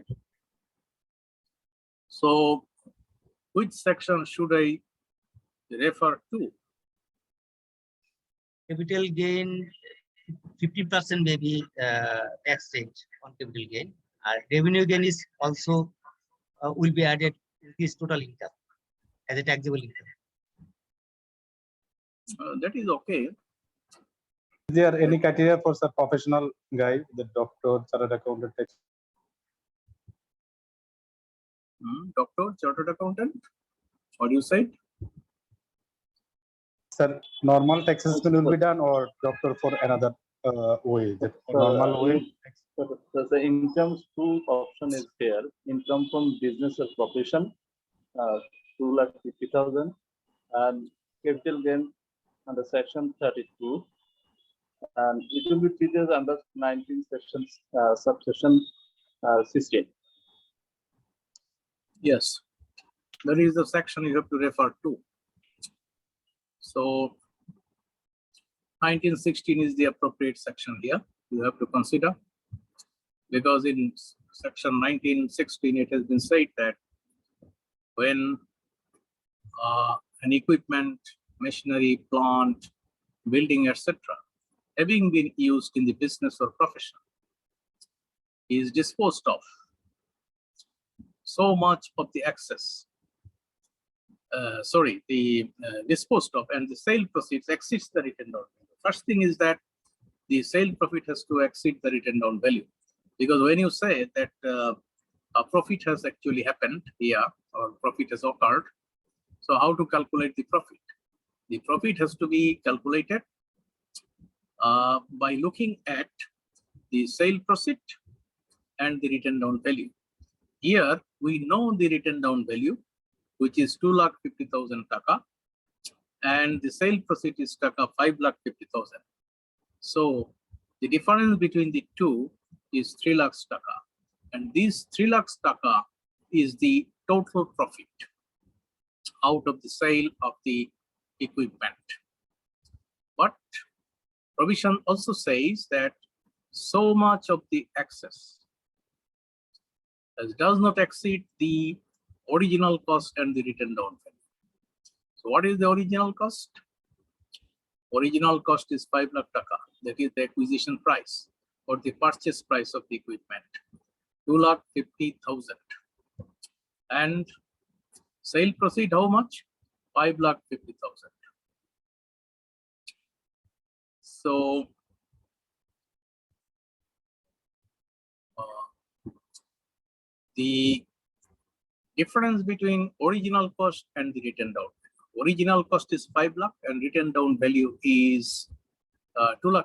So which section should I refer to? Capital gain, 50% may be tax rate on capital gain. Revenue gain is also will be added to this total income as a taxable income. That is okay. Is there any criteria for the professional guy, the doctor, chartered accountant? Doctor, chartered accountant, what do you say? Sir, normal tax assessment will be done, or doctor for another way? The normal way. So the incomes two option is here. Income from business or profession, 2,50,000, and capital gain under section 32, and it will be treated under 19 sections, subsection 16. Yes, that is the section you have to refer to. So 1916 is the appropriate section here. You have to consider, because in section 1916 it has been said that when an equipment, machinery, plant, building, etc., having been used in the business or profession, is disposed of, so much of the excess, disposed of, and the sale proceeds exceeds the written down value. First thing is that the sale profit has to exceed the written down value, because when you say that a profit has actually happened here, or profit has occurred, so how to calculate the profit? The profit has to be calculated by looking at the sale proceed and the written down value. Here we know the written down value, which is 2,50,000 taka, and the sale proceed is taka 5,50,000. So the difference between the two is 3 lakhs taka, and this 3 lakhs taka is the total profit out of the sale of the equipment. But provision also says that so much of the excess does not exceed the original cost and the written down value. So what is the original cost? Original cost is 5 lakh taka. That is the acquisition price or the purchase price of the equipment, 2,50,000. And sale proceed how much? 5,50,000. So the difference between original cost and the written down value. Original cost is 5 lakh and written down value is 2,50,000.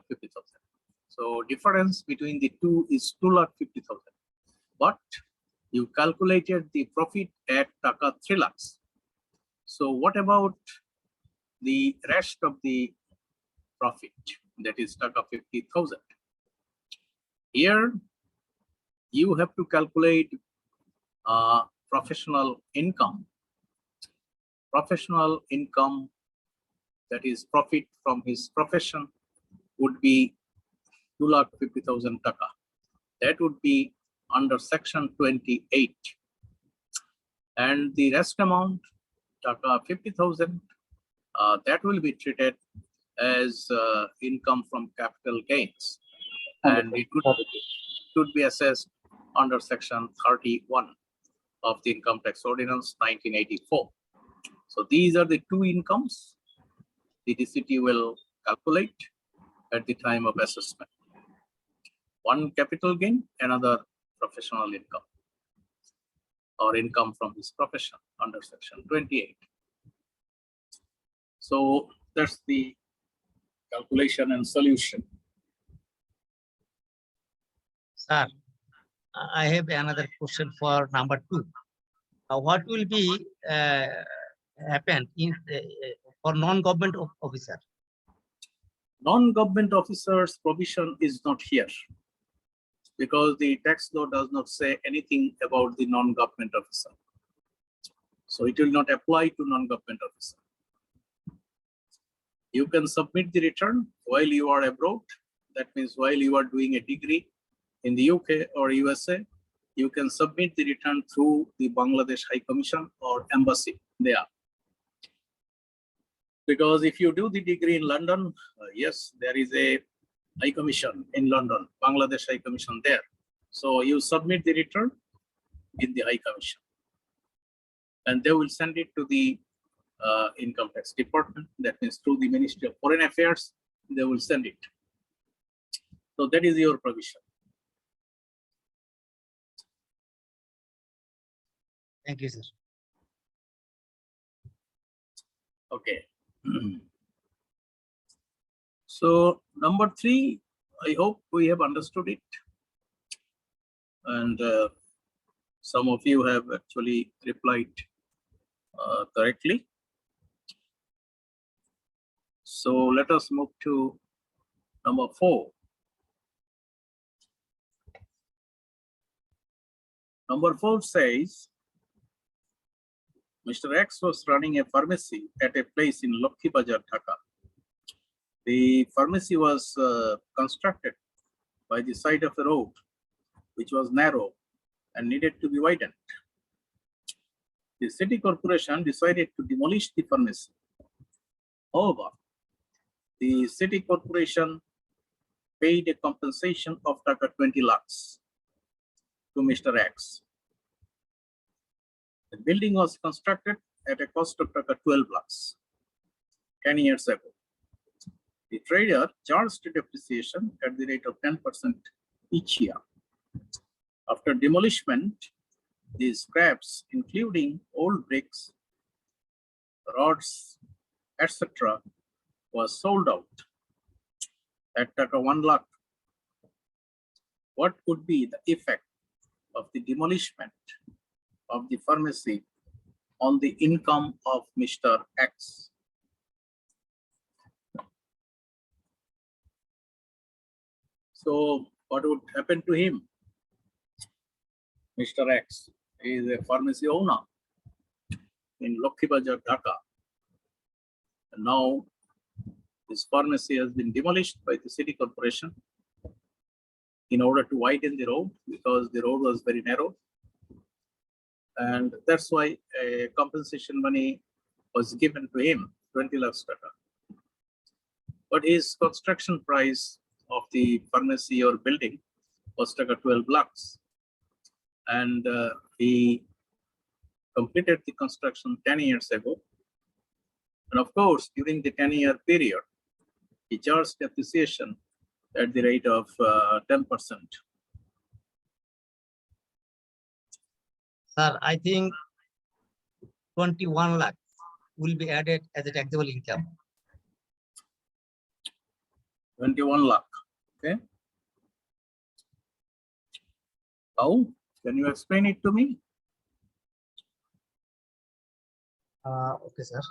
So difference between the two is 2,50,000. But you calculated the profit at taka 3 lakhs. So what about the rest of the profit, that is taka 50,000? Here you have to calculate professional income. Professional income, that is profit from his profession, would be 2,50,000 taka. That would be under section 28. And the rest amount, taka 50,000, that will be treated as income from capital gains. And it could be assessed under section 31 of the Income Tax Ordinance 1984. So these are the two incomes the DCT will calculate at the time of assessment. One capital gain, another professional income or income from his profession under section 28. So that's the calculation and solution. Sir, I have another question for number 2. What will be happen in for non-government officer? Non-government officers provision is not here. because the tax law does not say anything about the non-government officer. So it will not apply to non-government officer. You can submit the return while you are abroad. That means while you are doing a degree in the UK or USA, you can submit the return through the Bangladesh High Commission or embassy there. Because if you do the degree in London, yes, there is a High Commission in London, Bangladesh High Commission there. So you submit the return in the High Commission, and they will send it to the Income Tax Department. That means through the Ministry of Foreign Affairs, they will send it. So that is your provision. Thank you, sir. Okay. So number 3, I hope we have understood it. And some of you have actually replied correctly. So let us move to number 4. Number 4 says, Mr. X was running a pharmacy at a place in Lokhi Bazar, Dhaka. The pharmacy was constructed by the side of a road, which was narrow and needed to be widened. The city corporation decided to demolish the pharmacy. However, the city corporation paid a compensation of Taka 20 lakhs to Mr. X. The building was constructed at a cost of Taka 12 lakhs 10 years ago. The trader charged depreciation at the rate of 10% each year. After demolishment, the scraps, including old bricks, rods, etc., was sold out at Taka 1 lakh. What could be the effect of the demolishment of the pharmacy on the income of Mr. X? So what would happen to him? Mr. X is a pharmacy owner in Lokhi Bazar, Dhaka. And now this pharmacy has been demolished by the city corporation in order to widen the road, because the road was very narrow. And that's why a compensation money was given to him, 20 lakhs Taka. But his construction price of the pharmacy or building was Taka 12 lakhs. And he completed the construction 10 years ago. And of course, during the 10-year period, he charged depreciation at the rate of 10%. Sir, I think 21 lakh will be added as a taxable income. 21 lakh. Okay. How? Can you explain it to me? Okay, sir.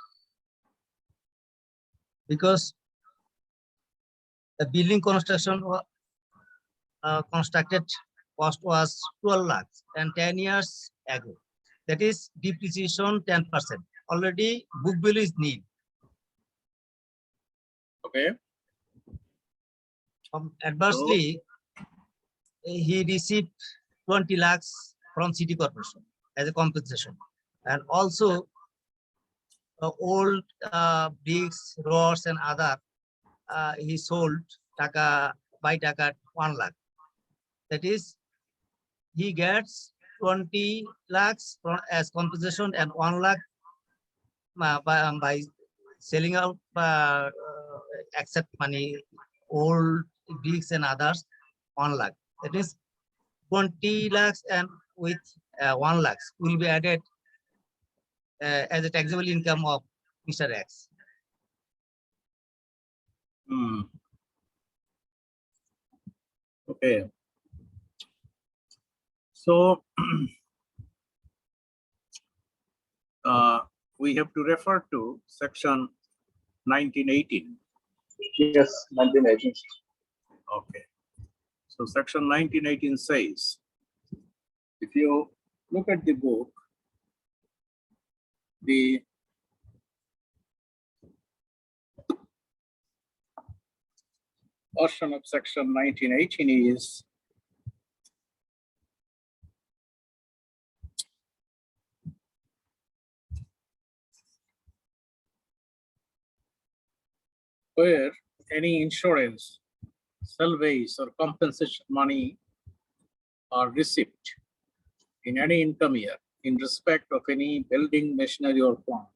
Because the building construction constructed cost was 12 lakhs and 10 years ago. That is depreciation 10%. Already book value is nil. Okay. Adversely, he received 20 lakhs from city corporation as a compensation, and also old bricks, rods, and other he sold by Taka 1 lakh. That is, he gets 20 lakhs as compensation and 1 lakh by selling out accept money, old bricks and others, 1 lakh. That is 20 lakhs and with 1 lakhs will be added as a taxable income of Mr. X. Okay. So we have to refer to section 1918. Yes, 1918. Okay. So section 1918 says, if you look at the book, the portion of section 1918 is where any insurance, salvage or compensation money are received in any income year in respect of any building, machinery or plant,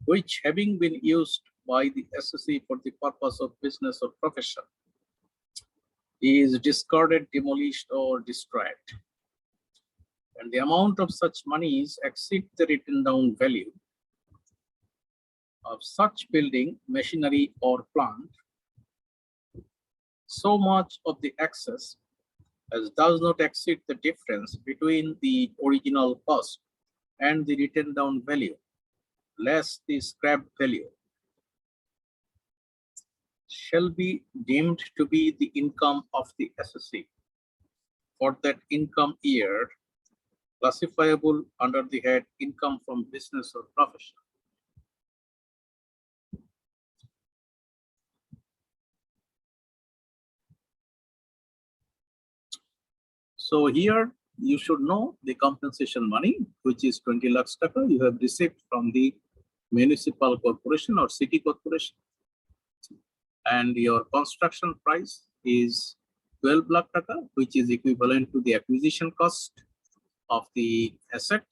which having been used by the SSE for the purpose of business or profession is discarded, demolished or destroyed, and the amount of such monies exceed the written down value of such building, machinery or plant, so much of the excess as does not exceed the difference between the original cost and the written down value, less the scrap value, shall be deemed to be the income of the SSE for that income year, classifiable under the head income from business or profession. So here you should know the compensation money, which is 20 lakhs taka you have received from the municipal corporation or city corporation. And your construction price is 12 lakh taka, which is equivalent to the acquisition cost of the asset.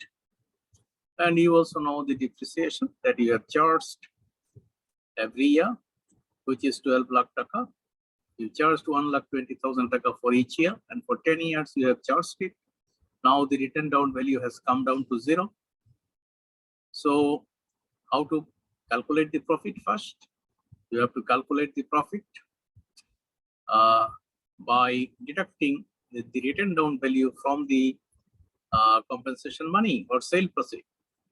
And you also know the depreciation that you have charged every year, which is 12 lakh taka. You charged 1,20,000 taka for each year, and for 10 years you have charged it. Now the written down value has come down to 0. So how to calculate the profit first? You have to calculate the profit by deducting the written down value from the compensation money or sale proceed.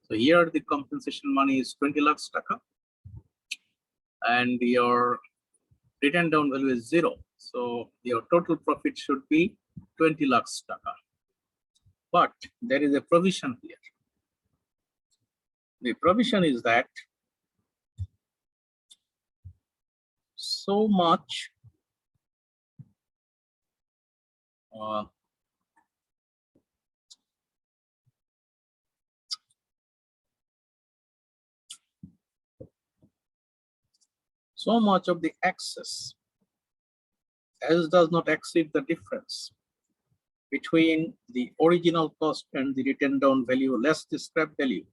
So here the compensation money is 20 lakhs taka and your written down value is 0. So your total profit should be 20 lakhs taka. But there is a provision here. The provision is that so much of the excess as does not exceed the difference between the original cost and the written down value less the scrap value.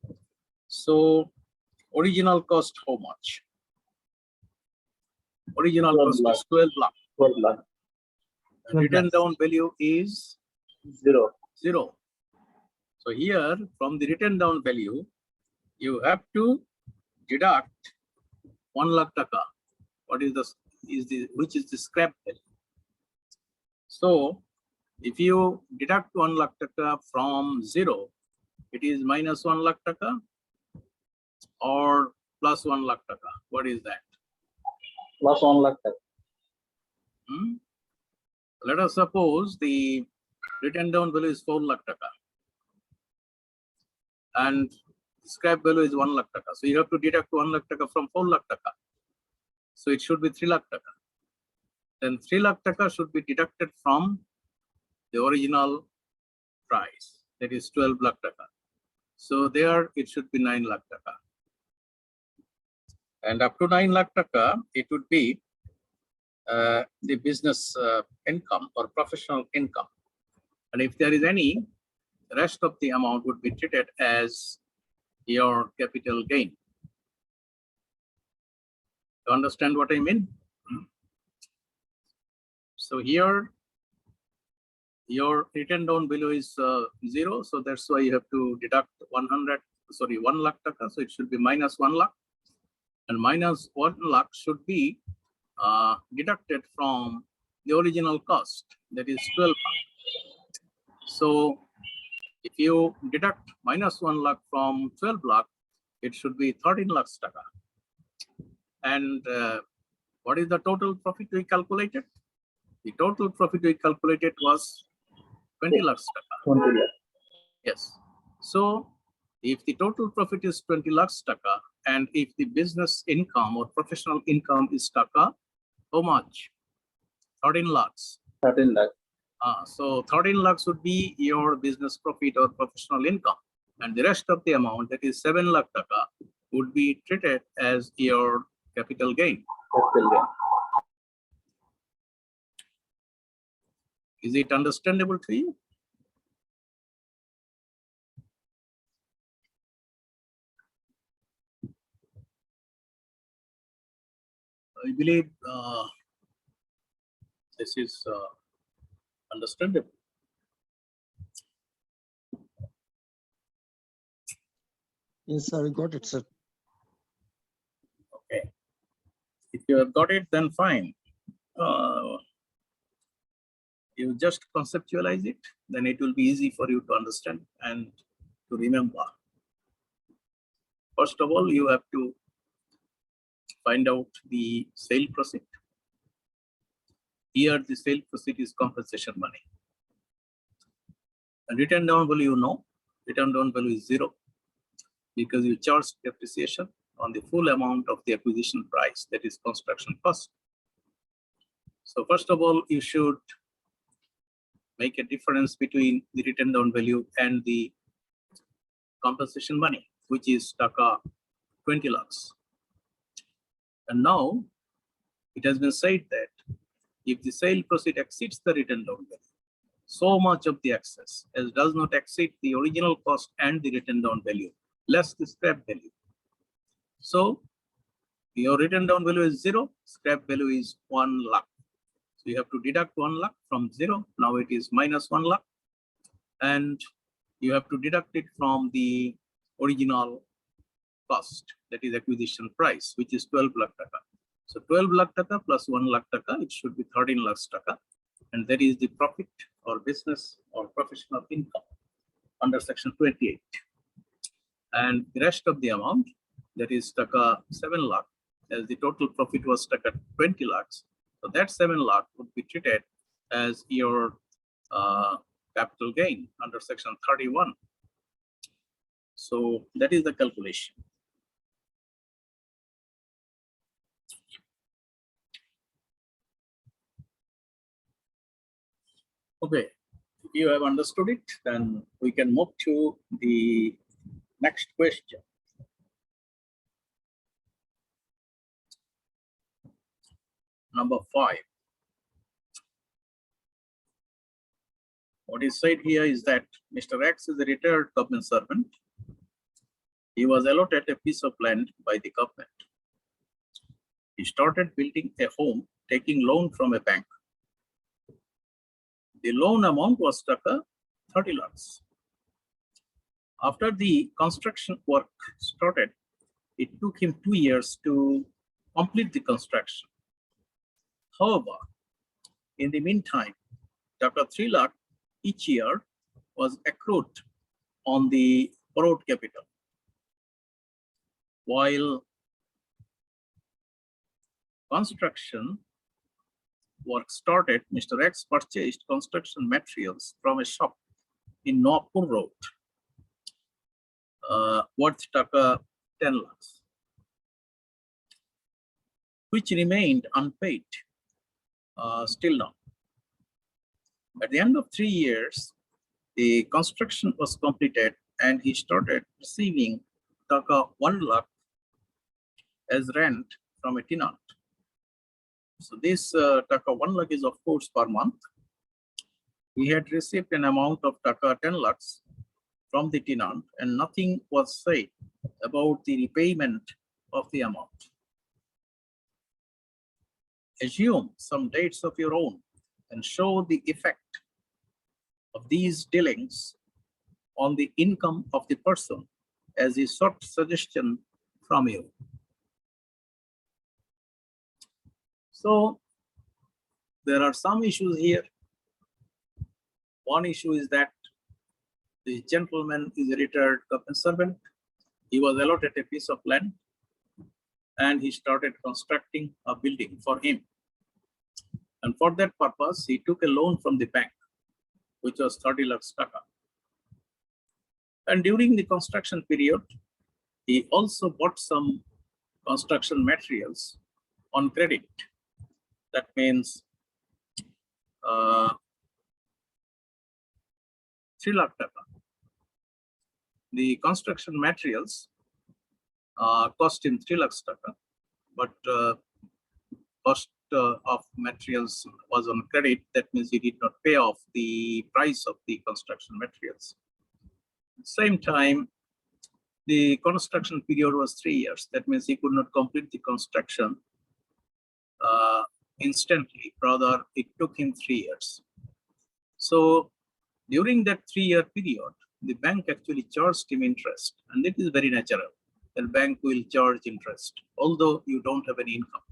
So original cost how much? Original cost is 12 lakh. 12 lakh. Written down value is 0. 0. So here from the written down value, you have to deduct 1 lakh taka. What is which is the scrap value? So if you deduct 1 lakh taka from 0, it is minus 1 lakh taka or plus 1 lakh taka. What is that? Plus 1 lakh. Let us suppose the written down value is 4 lakh taka and scrap value is 1 lakh taka. So you have to deduct 1 lakh taka from 4 lakh taka. So it should be 3 lakh taka. Then 3 lakh taka should be deducted from the original price, that is 12 lakh taka. So there it should be 9 lakh taka. And up to 9 lakh taka, it would be the business income or professional income. And if there is any, the rest of the amount would be treated as your capital gain. You understand what I mean? So here, your written down value is 0. So that's why you have to deduct 1 lakh taka. So it should be minus 1 lakh. And minus 1 lakh should be deducted from the original cost, that is 12 lakh. So if you deduct minus 1 lakh from 12 lakh, it should be 13 lakhs taka. And what is the total profit we calculated? The total profit we calculated was 20 lakhs taka. 20 lakh. Yes. So if the total profit is 20 lakhs taka, and if the business income or professional income is taka, how much? 13 lakhs. 13 lakh. So 13 lakhs would be your business profit or professional income. And the rest of the amount, that is 7 lakh taka, would be treated as your capital gain. Capital gain. Is it understandable to you? I believe this is understandable. Yes, sir, we got it, sir. Okay. If you have got it, then fine. You just conceptualize it, then it will be easy for you to understand and to remember. First of all, you have to find out the sale proceed. Here, the sale proceed is compensation money. And written down value, no. Written down value is 0 because you charge depreciation on the full amount of the acquisition price, that is construction cost. So first of all, you should make a difference between the written down value and the compensation money, which is taka 20 lakhs. And now it has been said that if the sale proceed exceeds the written down value, so much of the excess as does not exceed the original cost and the written down value, less the scrap value. So your written down value is 0, scrap value is 1 lakh. So you have to deduct 1 lakh from 0. Now it is minus 1 lakh. And you have to deduct it from the original cost, that is acquisition price, which is 12 lakh taka. So 12 lakh taka plus 1 lakh taka, it should be 13 lakhs taka. And that is the profit or business or professional income under section 28. And the rest of the amount, that is taka 7 lakh, as the total profit was taka 20 lakhs. So that 7 lakh would be treated as your capital gain under section 31. So that is the calculation. Okay, if you have understood it, then we can move to the next question. Number 5. What is said here is that Mr. X is a retired government servant. He was allotted a piece of land by the government. He started building a home, taking loan from a bank. The loan amount was taka 30 lakhs. After the construction work started, it took him 2 years to complete the construction. However, in the meantime, taka 3 lakh each year was accrued on the borrowed capital. While construction work started, Mr. X purchased construction materials from a shop in Nagpur Road, worth taka 10 lakhs, which remained unpaid still now. At the end of 3 years, the construction was completed and he started receiving taka 1 lakh as rent from a tenant. So this taka 1 lakh is of course per month. He had received an amount of taka 10 lakhs from the tenant and nothing was said about the repayment of the amount. Assume some dates of your own and show the effect of these dealings on the income of the person as he sought suggestion from you. So there are some issues here. One issue is that the gentleman is a retired government servant. He was allotted a piece of land and he started constructing a building for him. And for that purpose, he took a loan from the bank, which was 30 lakhs taka. And during the construction period, he also bought some construction materials on credit. That means 3 lakh taka. The construction materials cost him 3 lakhs taka, but cost of materials was on credit. That means he did not pay off the price of the construction materials. At the same time, the construction period was 3 years. That means he could not complete the construction instantly. Rather, it took him 3 years. So during that 3-year period, the bank actually charged him interest, and it is very natural. The bank will charge interest, although you don't have any income.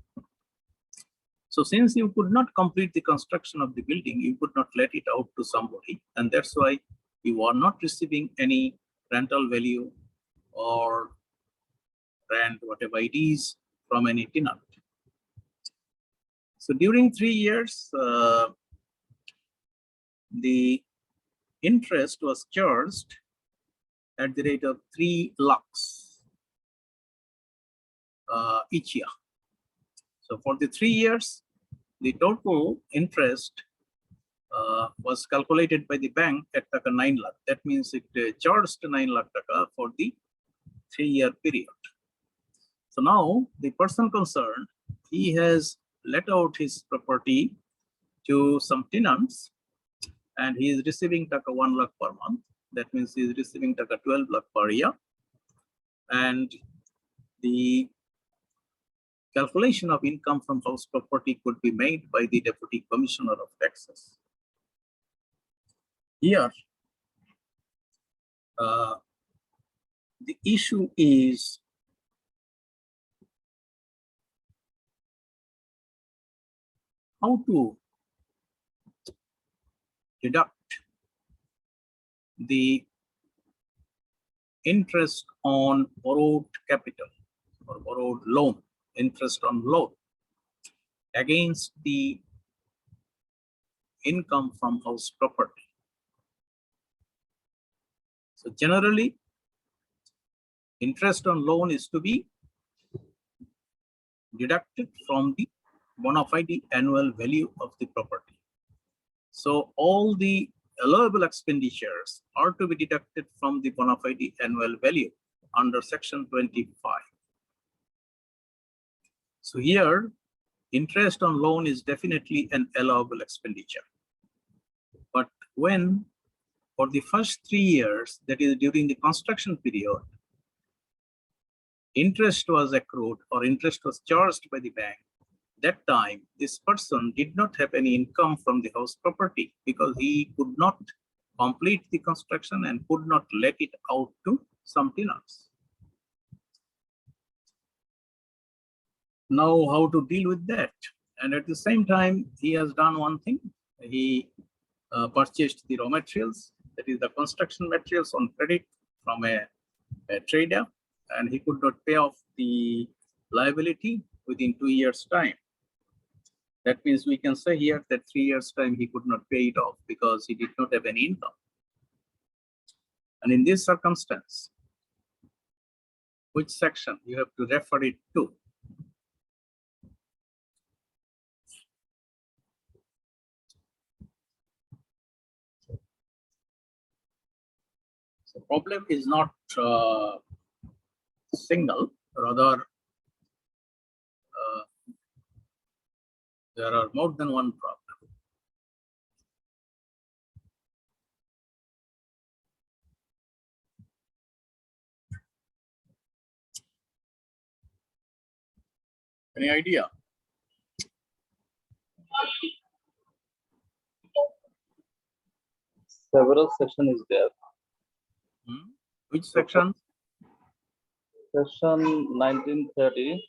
So since you could not complete the construction of the building, you could not let it out to somebody, and that's why you are not receiving any rental value or rent, whatever it is, from any tenant. So during 3 years, the interest was charged at the rate of 3 lakhs each year. So for the 3 years, the total interest was calculated by the bank at taka 9 lakh. That means it charged 9 lakh taka for the 3-year period. So now the person concerned, he has let out his property to some tenants, and he is receiving taka 1 lakh per month. That means he is receiving taka 12 lakh per year. And the calculation of income from house property could be made by the Deputy Commissioner of Taxes. Here, the issue is how to deduct the interest on borrowed capital or borrowed loan, interest on loan, against the income from house property. So generally, interest on loan is to be deducted from the bona fide annual value of the property. So all the allowable expenditures are to be deducted from the bona fide annual value under section 25. So here, interest on loan is definitely an allowable expenditure. But when for the first 3 years, that is during the construction period, interest was accrued or interest was charged by the bank, that time this person did not have any income from the house property because he could not complete the construction and could not let it out to some tenants. Now, how to deal with that? And at the same time, he has done one thing. He purchased the raw materials, that is the construction materials, on credit from a trader, and he could not pay off the liability within 2 years' time. That means we can say here that 3 years' time he could not pay it off because he did not have any income. And in this circumstance, which section you have to refer it to? The problem is not single, rather there are more than one problem. Any idea? Several section is there. Which section? Section 1930.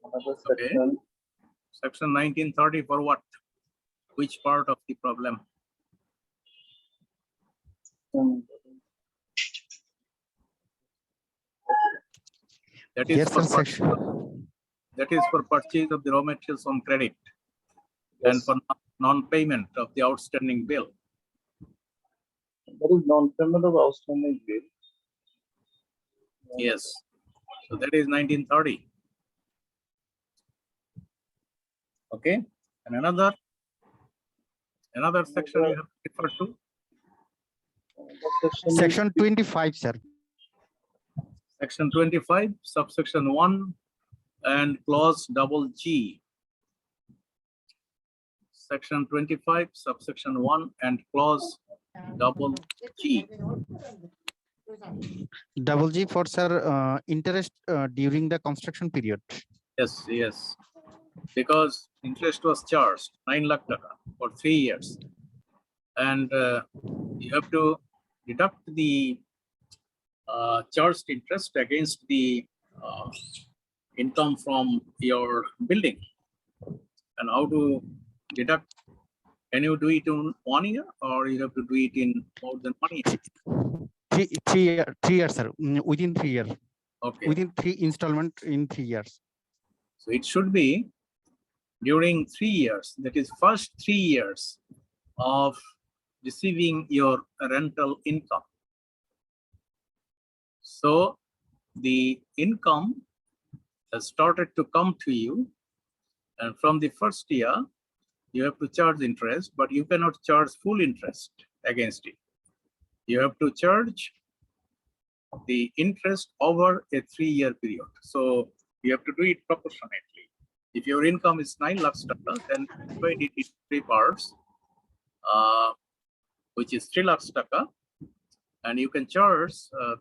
Another section. Okay. Section 1930 for what? Which part of the problem? That is Yes, for sir, what? section. That is for purchase of the raw materials on credit and Yes. for non-payment of the outstanding bill. That is non-payment of outstanding bill. Yes. So that is 1930. Okay. And another section you have referred to. Section 25, sir. Section 25, subsection 1 and clause double G. Section 25, subsection 1 and clause double G. Double G for, sir, interest during the construction period. Yes, yes. Because interest was charged 9 lakh taka for 3 years. And you have to deduct the charged interest against the income from your building. And how to deduct? Can you do it in 1 year or you have to do it in more than 1 year? 3 years, sir. Within 3 years. Okay. Within 3 installment in 3 years. So it should be during 3 years. That is first 3 years of receiving your rental income. So the income has started to come to you, and from the first year, you have to charge interest, but you cannot charge full interest against it. You have to charge the interest over a 3-year period. So you have to do it proportionately. If your income is 9 lakhs taka, then divide it in 3 parts, which is 3 lakhs taka, and you can charge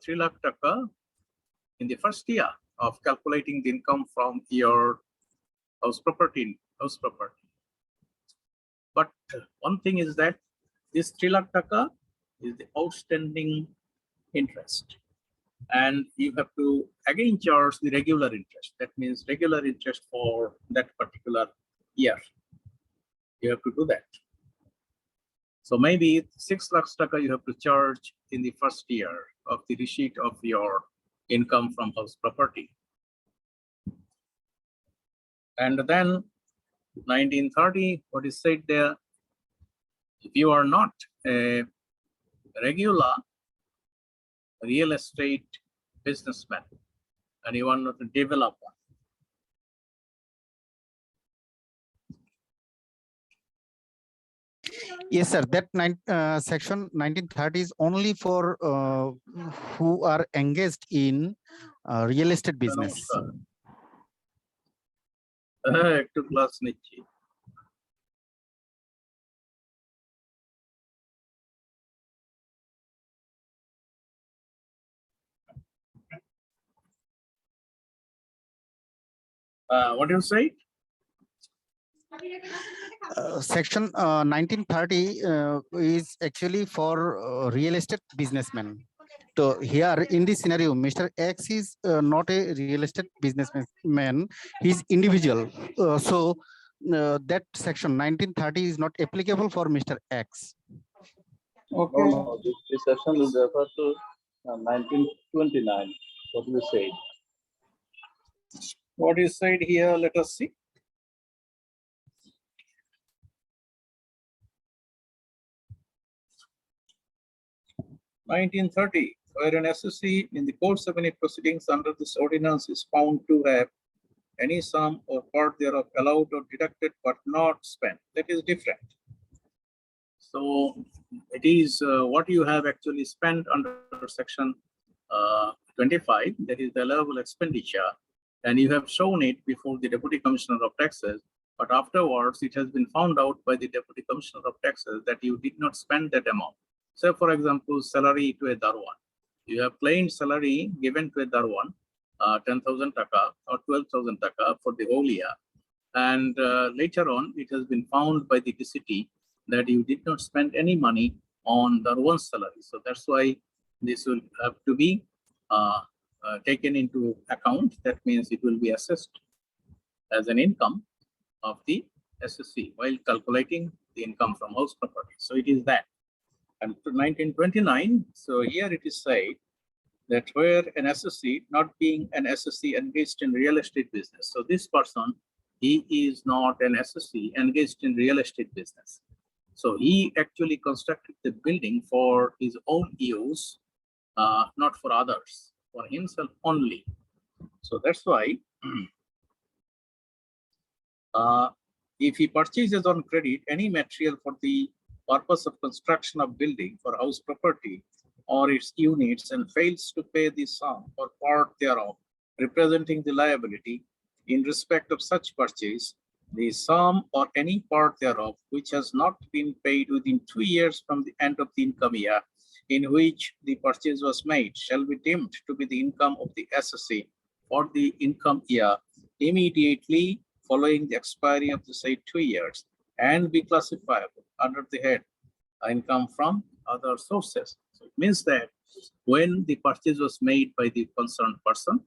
3 lakh taka in the first year of calculating the income from your house property. But one thing is that this 3 lakh taka is the outstanding interest, and you have to again charge the regular interest. That means regular interest for that particular year. You have to do that. So maybe 6 lakhs taka you have to charge in the first year of the receipt of your income from house property. And then 1930, what is said there, if you are not a regular real estate businessman and you are not a developer, Yes, sir. That section 1930 is only for who are engaged in real estate business. একটু class নিচ্ছি। What do you say? Section 1930 is actually for real estate businessmen. So here in this scenario, Mr. X is not a real estate businessman, he's individual. So that section 1930 is not applicable for Mr. X. Okay. No, this section will refer to 1929. What you say? What is said here? Let us see. (1930) where an SSC in the course of any proceedings under this ordinance is found to have any sum or part thereof allowed or deducted but not spent. That is different. So it is what you have actually spent under section 25, that is the allowable expenditure, and you have shown it before the Deputy Commissioner of Taxes, but afterwards it has been found out by the Deputy Commissioner of Taxes that you did not spend that amount. Say, for example, salary to a Darwan. You have claimed salary given to a Darwan, 10,000 taka or 12,000 taka for the whole year. And later on, it has been found by the DCT that you did not spend any money on Darwan's salary. So that's why this will have to be taken into account. That means it will be assessed as an income of the SSC while calculating the income from house property. So it is that. And to 1929, so here it is said that where an SSC, not being an SSC engaged in real estate business. So this person, he is not an SSC engaged in real estate business. So he actually constructed the building for his own use, not for others, for himself only. So that's why if he purchases on credit any material for the purpose of construction of building for house property or its units and fails to pay the sum or part thereof, representing the liability in respect of such purchase, the sum or any part thereof which has not been paid within 2 years from the end of the income year in which the purchase was made shall be deemed to be the income of the SSC for the income year immediately following the expiry of the said 2 years and be classifiable under the head income from other sources. So it means that when the purchase was made by the concerned person,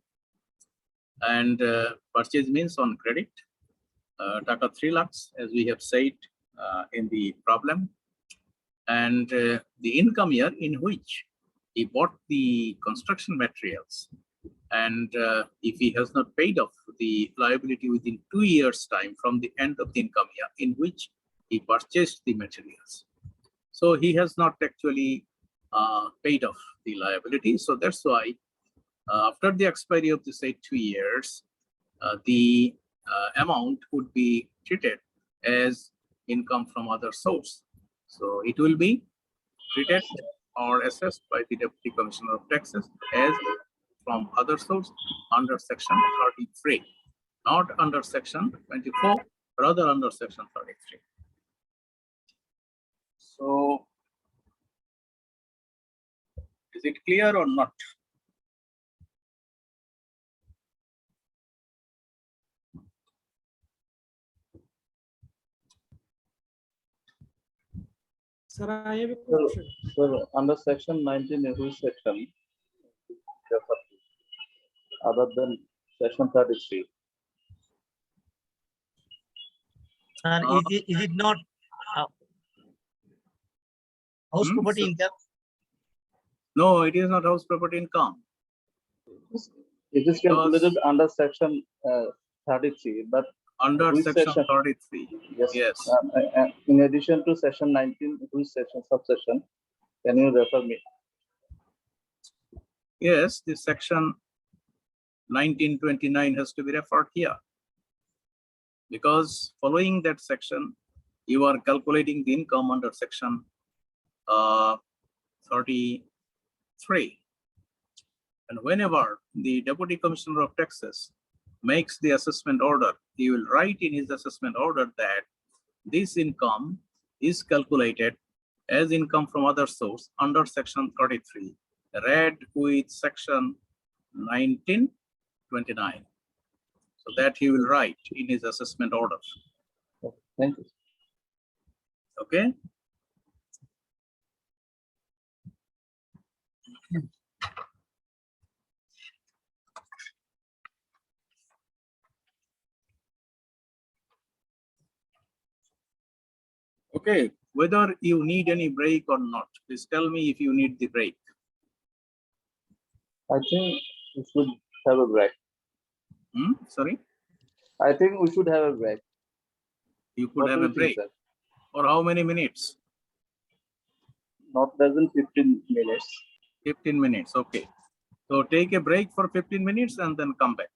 and purchase means on credit, taka 3 lakhs, as we have said in the problem, and the income year in which he bought the construction materials, and if he has not paid off the liability within 2 years' time from the end of the income year in which he purchased the materials. So he has not actually paid off the liability. So that's why after the expiry of the say 2 years, the amount would be treated as income from other source. So it will be treated or assessed by the Deputy Commissioner of Taxes as from other source under section 33, not under section 24, rather under section 33. So is it clear or not? Sir, I have a question. Sir, under section 19, in which section other than section 33? Sir, is it not house property income? No, it is not house property income. It is calculated under section 33, but under which section 33. Yes. In addition to section 19, which section, subsection, can you refer me? Yes, this section 1929 has to be referred here. Because following that section, you are calculating the income under section 33. And whenever the Deputy Commissioner of Taxes makes the assessment order, he will write in his assessment order that this income is calculated as income from other source under section 33, read with section 1929. So that he will write in his assessment order. Thank you. Okay. Okay, whether you need any break or not, please tell me if you need the break. I think we should have a break. Sorry? I think we should have a break. You could have a break. For how many minutes? Not less than 15 minutes. 15 minutes, okay. So take a break for 15 minutes and then come back.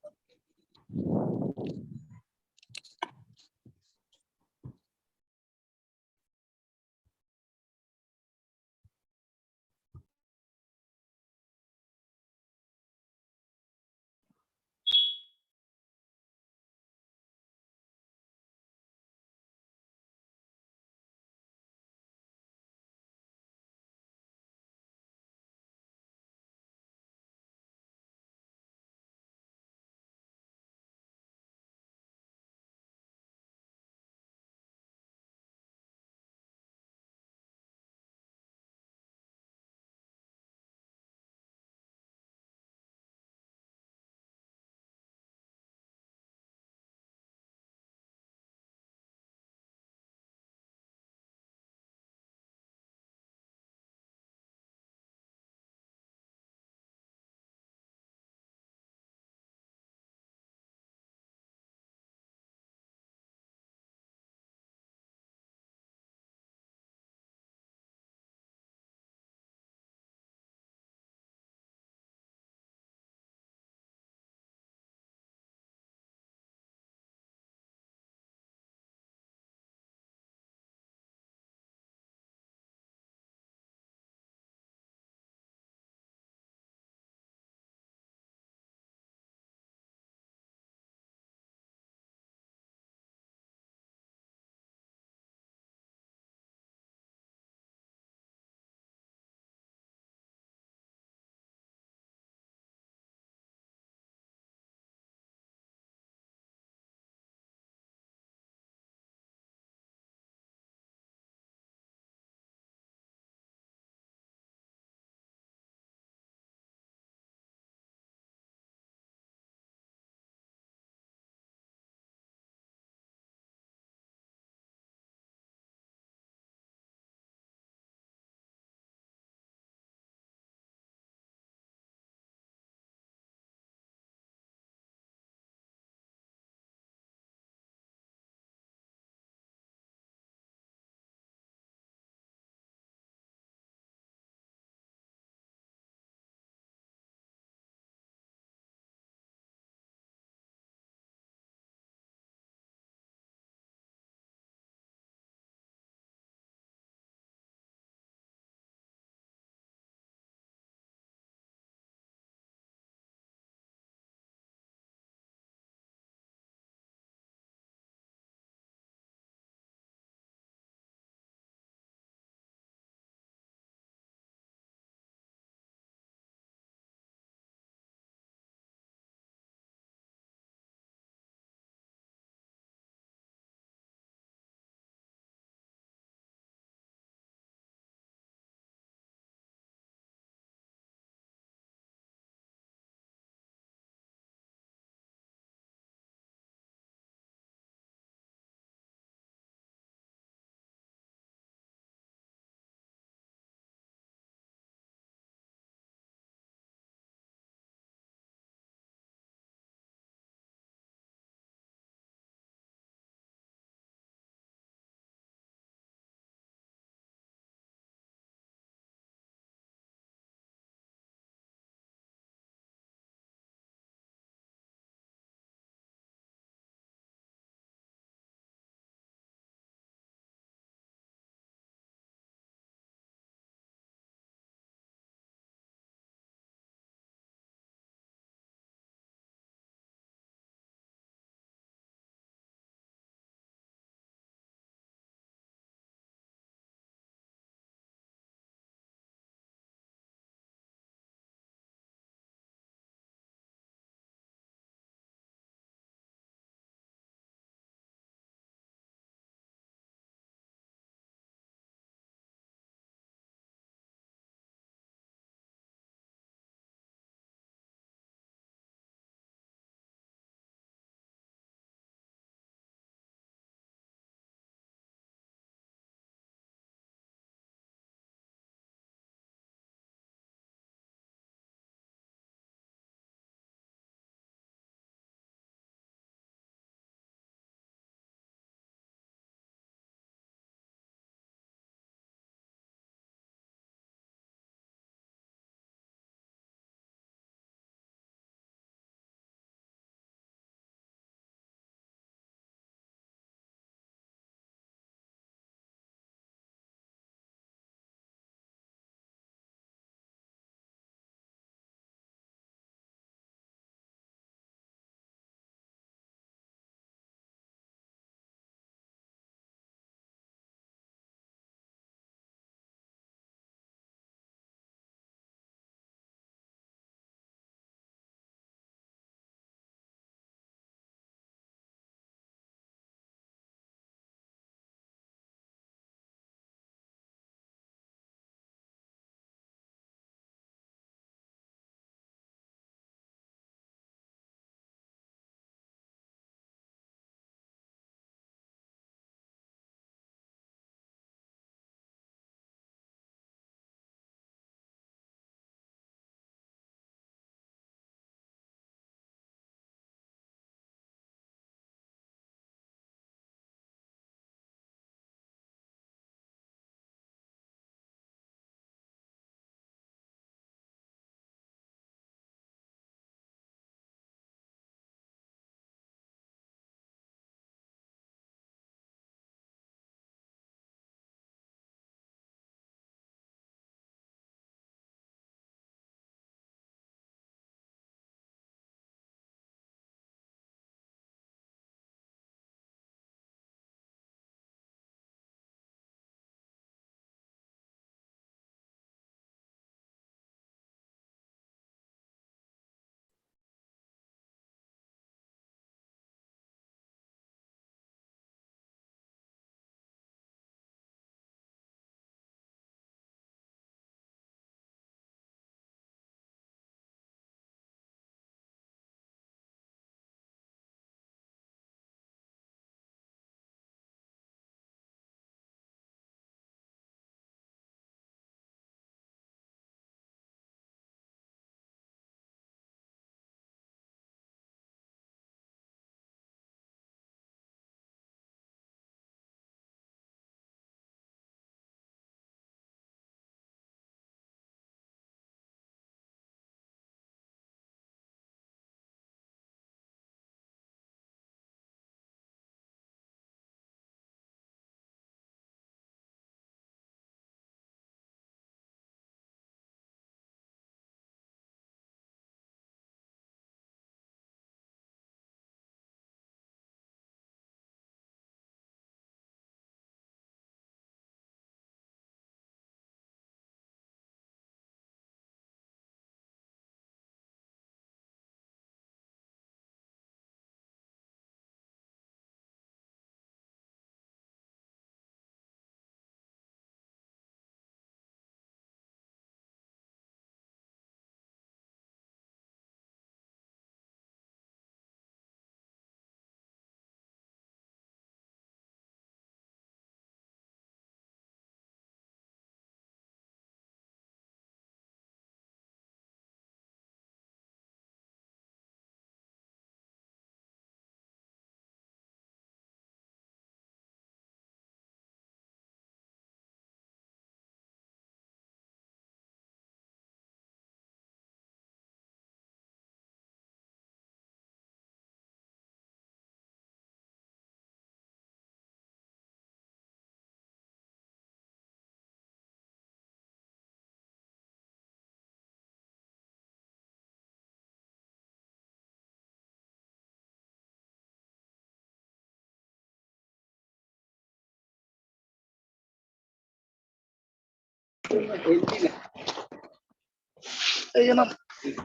এই জন্য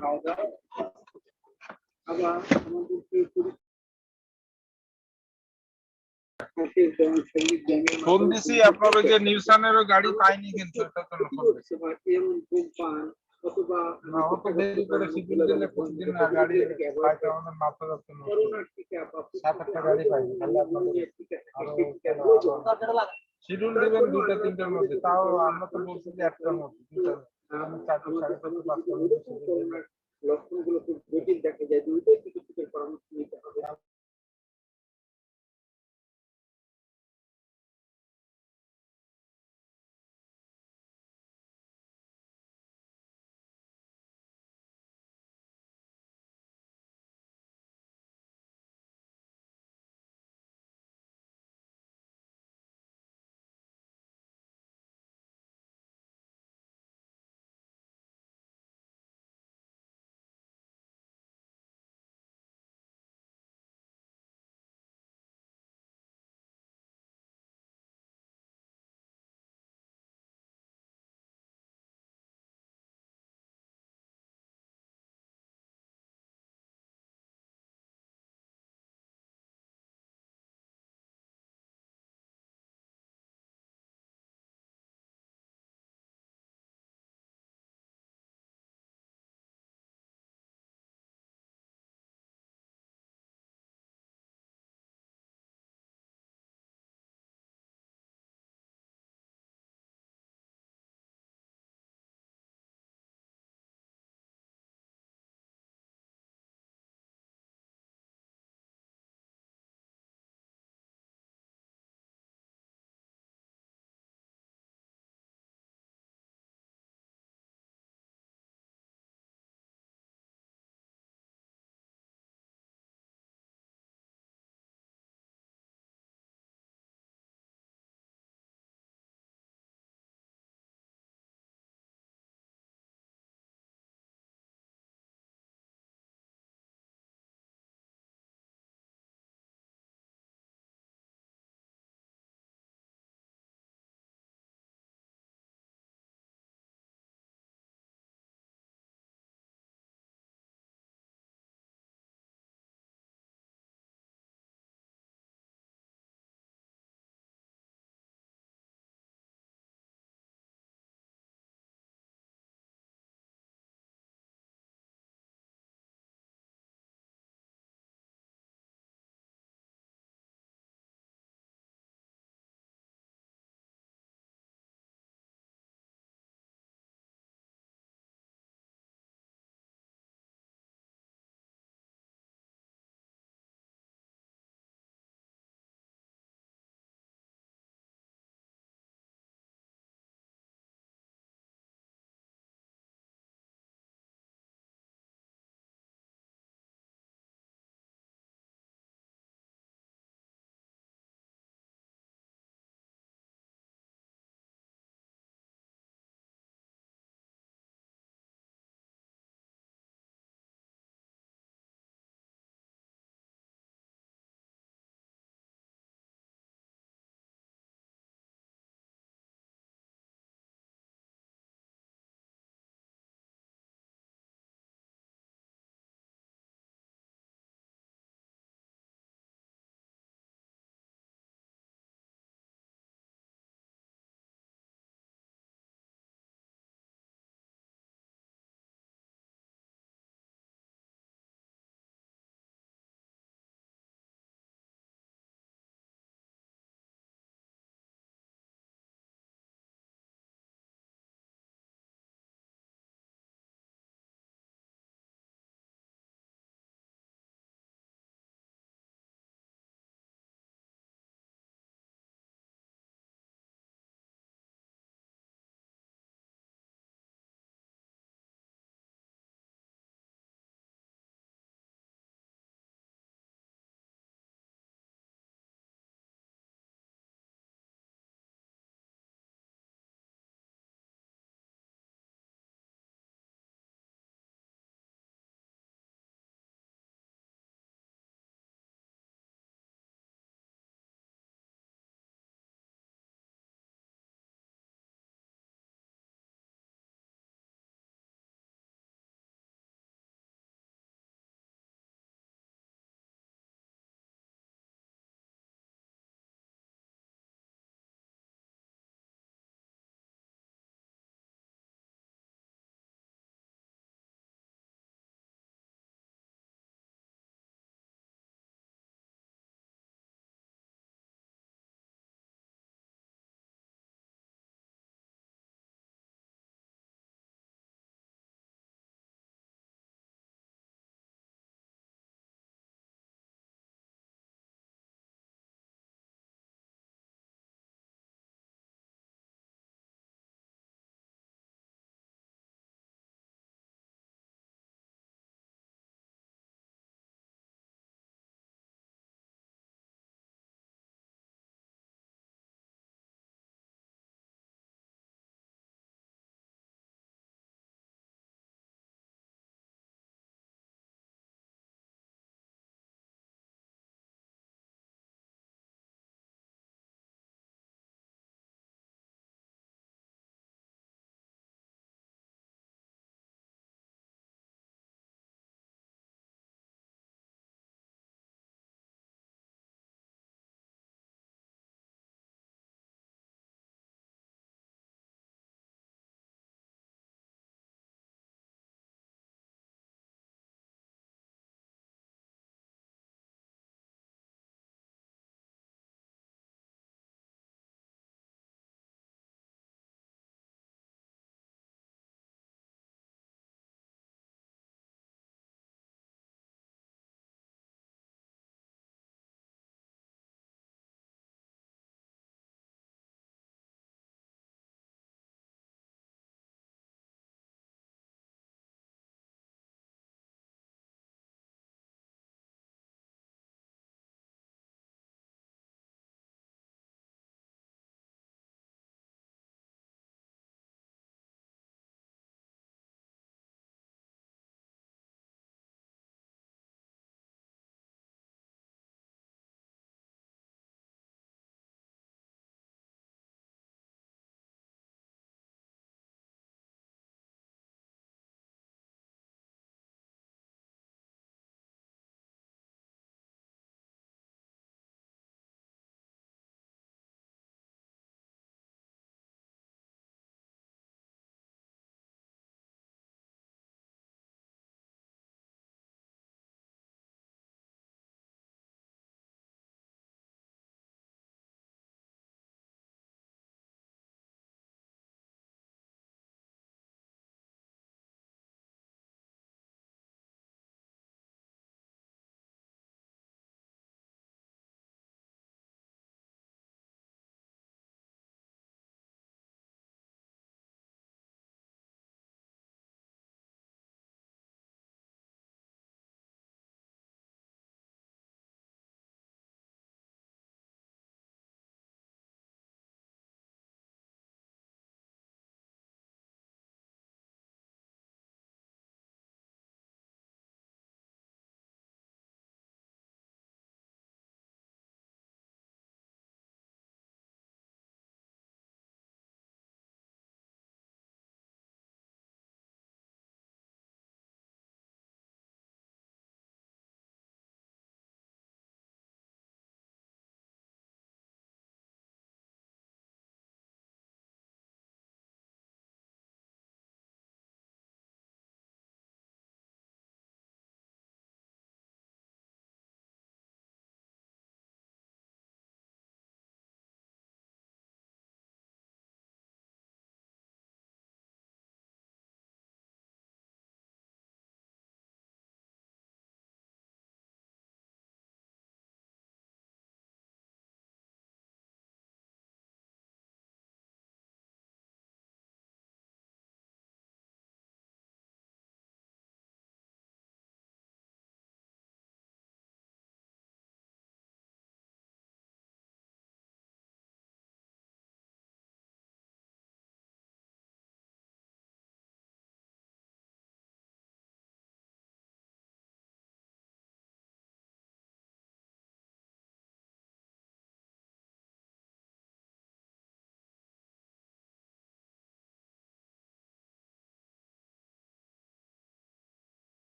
খাওয়া দাওয়া আবার আমাদেরকে phone দিছি আপনার ওই যে নিউসানেরও গাড়ি পাইনি কিন্তু এটা তো ফোন দিছি এমন ধূমপান অথবা না অত দেরি করে শিডিউল দিলে প্রতিদিন না গাড়ি পাইতে আমাদের মাথা যাচ্ছে না করোনার টিকা বা 7-8টা গাড়ি পাই তাহলে আপনাদের শিডিউল দিবেন 2টা-3টার মধ্যে তাও আমরা তো বলছি যে 1টার মধ্যে 4-5:30 লক্ষণগুলো খুব জটিল দেখা যায় দুইটাই চিকিৎসকের পরামর্শ নিতে হবে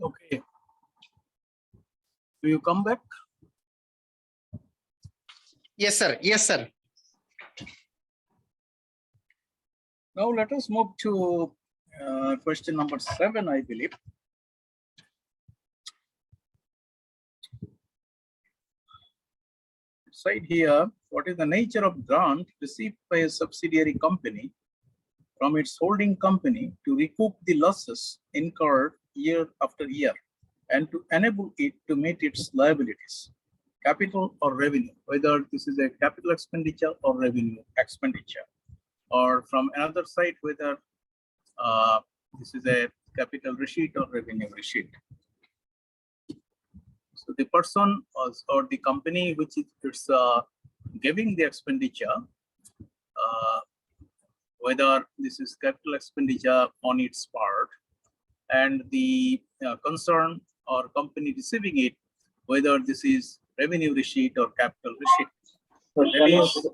Okay. Do you come back? Yes, sir. Yes, sir. Now let us move to question number 7, I believe. Side here, what is the nature of grant received by a subsidiary company from its holding company to recoup the losses incurred year after year and to enable it to meet its liabilities, capital or revenue, whether this is a capital expenditure or revenue expenditure, or from another side, whether this is a capital receipt or revenue receipt. So the person or the company which is giving the expenditure, whether this is capital expenditure on its part, and the concern or company receiving it, whether this is revenue receipt or capital receipt. So That is,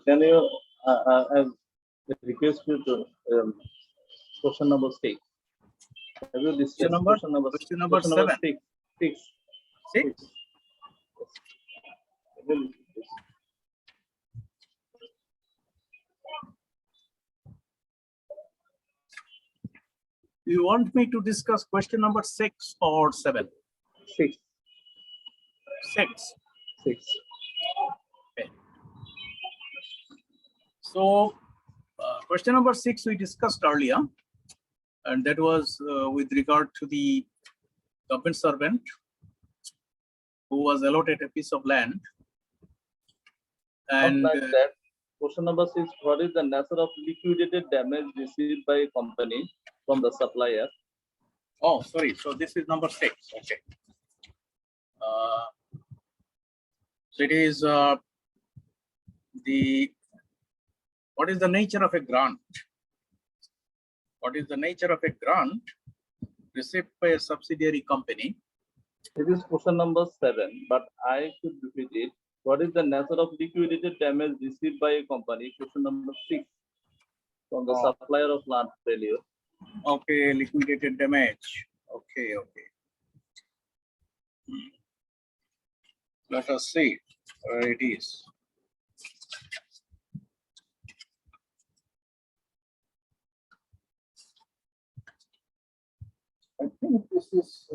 can you I request you to question number 6. Have you discussed question number 7. 6? 6. 6. Do you want me to discuss question number 6 or 7? 6. 6. 6. Okay. So question number 6 we discussed earlier, and that was with regard to the government servant who was allotted a piece of land. And Not like that. Question number 6, what is the nature of liquidated damage received by a company from the supplier? oh, sorry. So this is number 6. Okay. So it is what is the nature of a grant? What is the nature of a grant received by a subsidiary company? It is question number 7, but I should repeat it. What is the nature of liquidated damage received by a company? Question number 6 from the supplier of plant failure. Okay, liquidated damage. Okay. Let us see where it is. I think this is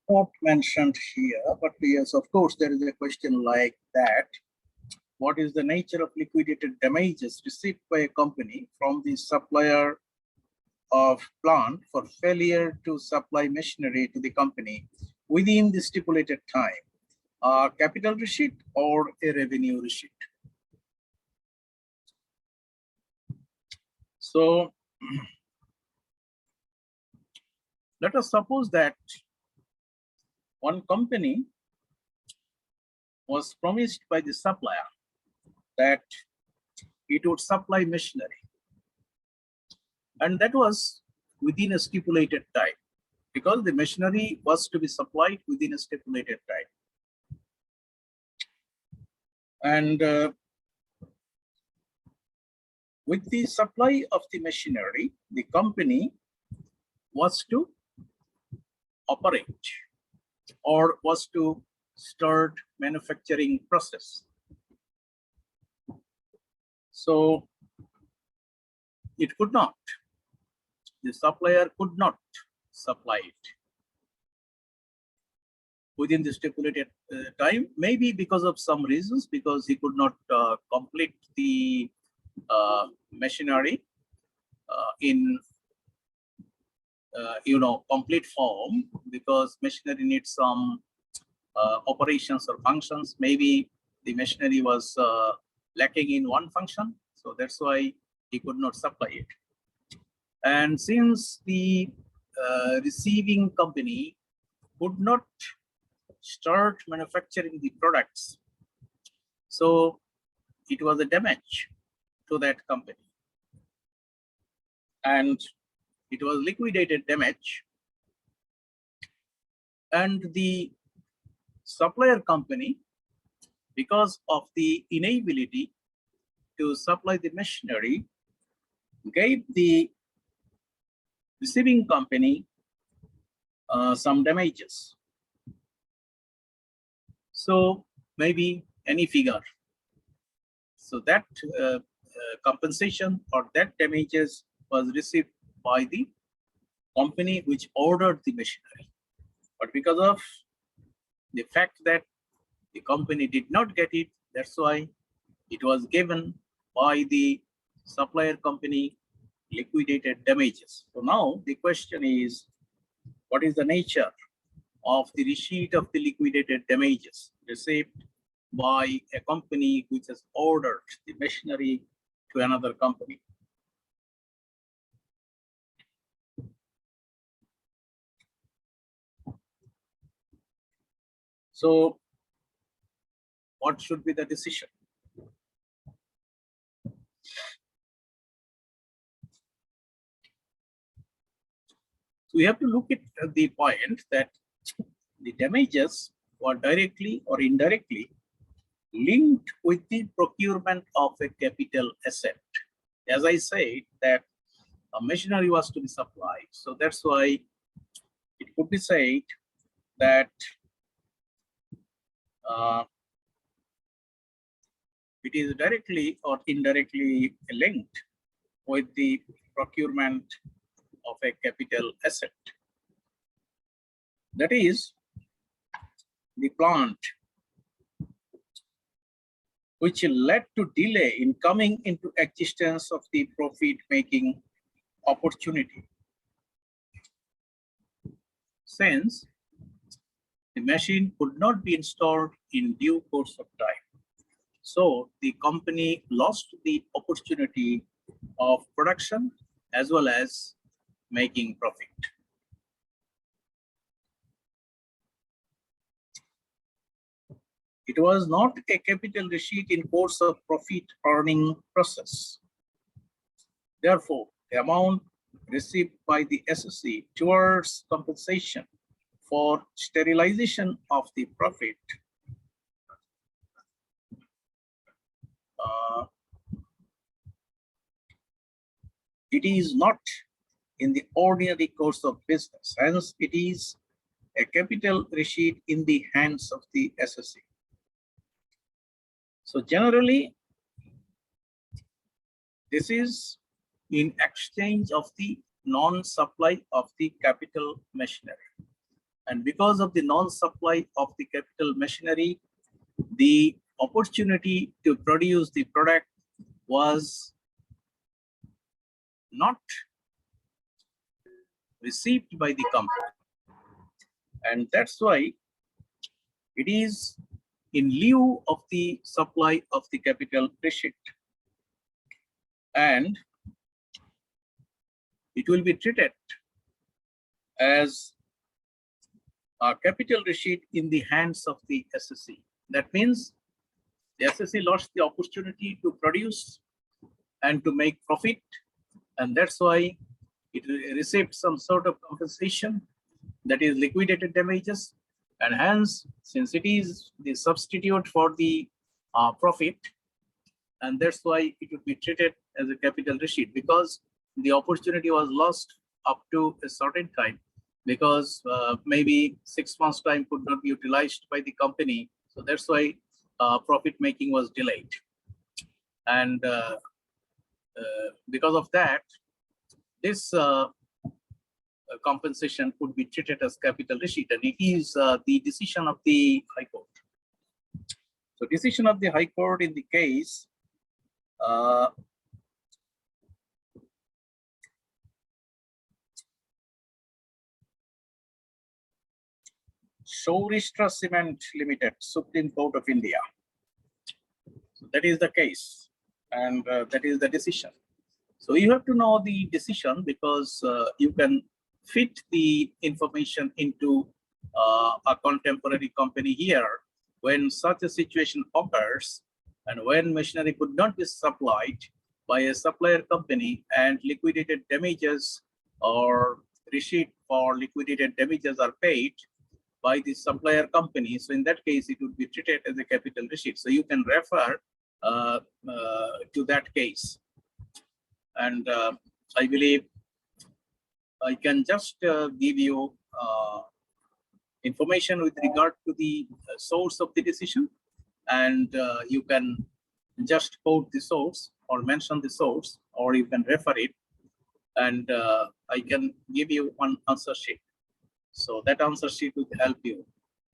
not mentioned here, but yes, of course, there is a question like that. What is the nature of liquidated damages received by a company from the supplier of plant for failure to supply machinery to the company within the stipulated time? A capital receipt or a revenue receipt? So let us suppose that one company was promised by the supplier that it would supply machinery, and that was within a stipulated time, because the machinery was to be supplied within a stipulated time. And with the supply of the machinery, the company was to operate or was to start manufacturing process. So it could not, the supplier could not supply it within the stipulated time, maybe because of some reasons, because he could not complete the machinery in complete form, because machinery needs some operations or functions. Maybe the machinery was lacking in one function, so that's why he could not supply it. And since the receiving company could not start manufacturing the products, so it was a damage to that company, and it was liquidated damage. And the supplier company, because of the inability to supply the machinery gave the receiving company some damages. So maybe any figure. So that compensation or that damages was received by the company which ordered the machinery. But because of the fact that the company did not get it, that's why it was given by the supplier company liquidated damages. So now the question is, what is the nature of the receipt of the liquidated damages received by a company which has ordered the machinery to another company? So what should be the decision? So we have to look at the point that the damages were directly or indirectly linked with the procurement of a capital asset. As I said, that a machinery was to be supplied. So that's why it could be said that it is directly or indirectly linked with the procurement of a capital asset. That is, the plant which led to delay in coming into existence of the profit-making opportunity. Since the machine could not be installed in due course of time. So the company lost the opportunity of production as well as making profit. It was not a capital receipt in course of profit earning process. Therefore, the amount received by the SSC towards compensation for sterilization of the profit it is not in the ordinary course of business. Hence, it is a capital receipt in the hands of the SSC. So generally, this is in exchange of the non-supply of the capital machinery. And because of the non-supply of the capital machinery, the opportunity to produce the product was not received by the company. And that's why it is in lieu of the supply of the capital receipt. And it will be treated as a capital receipt in the hands of the SSC. That means the SSC lost the opportunity to produce and to make profit, and that's why it received some sort of compensation, that is liquidated damages, and hence, since it is the substitute for the profit, and that's why it would be treated as a capital receipt, because the opportunity was lost up to a certain time, because maybe 6 months time could not be utilized by the company. So that's why profit making was delayed. And because of that, this compensation could be treated as capital receipt, and it is the decision of the High Court. So decision of the High Court in the case Shuvashis Cement Limited, Supreme Court of India. So that is the case, and that is the decision. So you have to know the decision, because you can fit the information into a contemporary company here when such a situation occurs, and when machinery could not be supplied by a supplier company and liquidated damages or receipt for liquidated damages are paid by the supplier company. So in that case, it would be treated as a capital receipt. So you can refer to that case. And I believe I can just give you information with regard to the source of the decision, and you can just quote the source or mention the source, or you can refer it, and I can give you one answer sheet. So that answer sheet will help you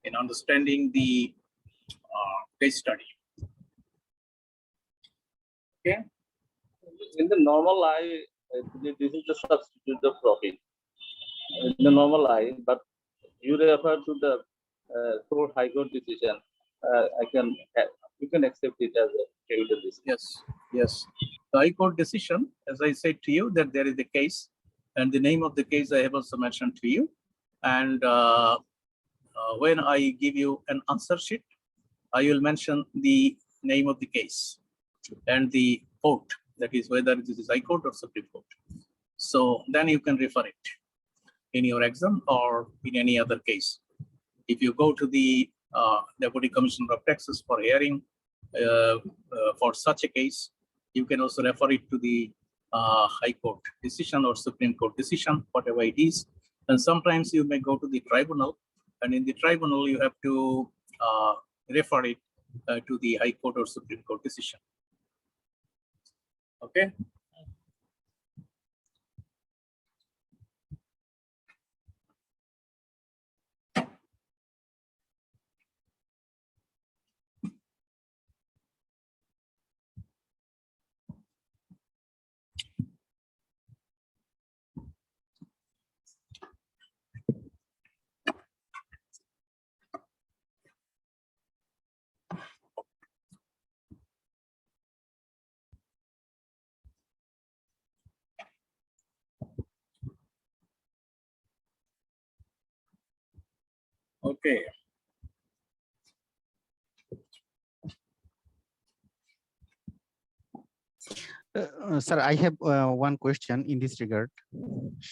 in understanding the case study. Okay. In the normal eye, this is the substitute of profit. In the normal eye, but you refer to the court high court decision. You can accept it as a capital decision. Yes, yes. The High Court decision, as I said to you, that there is a case, and the name of the case I have also mentioned to you. And when I give you an answer sheet, I will mention the name of the case and the court, that is whether this is High Court or Supreme Court. So then you can refer it in your exam or in any other case. If you go to the Deputy Commissioner of Taxes for hearing for such a case, you can also refer it to the High Court decision or Supreme Court decision, whatever it is. And sometimes you may go to the tribunal, and in the tribunal you have to refer it to the High Court or Supreme Court decision. Okay. Okay. Sir, I have one question in this regard.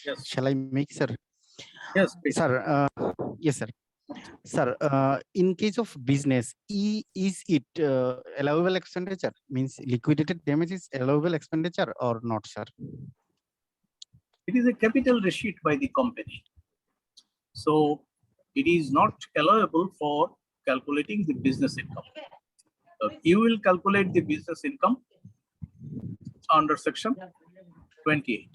Yes. Shall I make, sir? Yes, please. Sir, yes, sir. Sir, in case of business, is it allowable expenditure? Means liquidated damage is allowable expenditure or not, sir? It is a capital receipt by the company. So it is not allowable for calculating the business income. You will calculate the business income under section 28,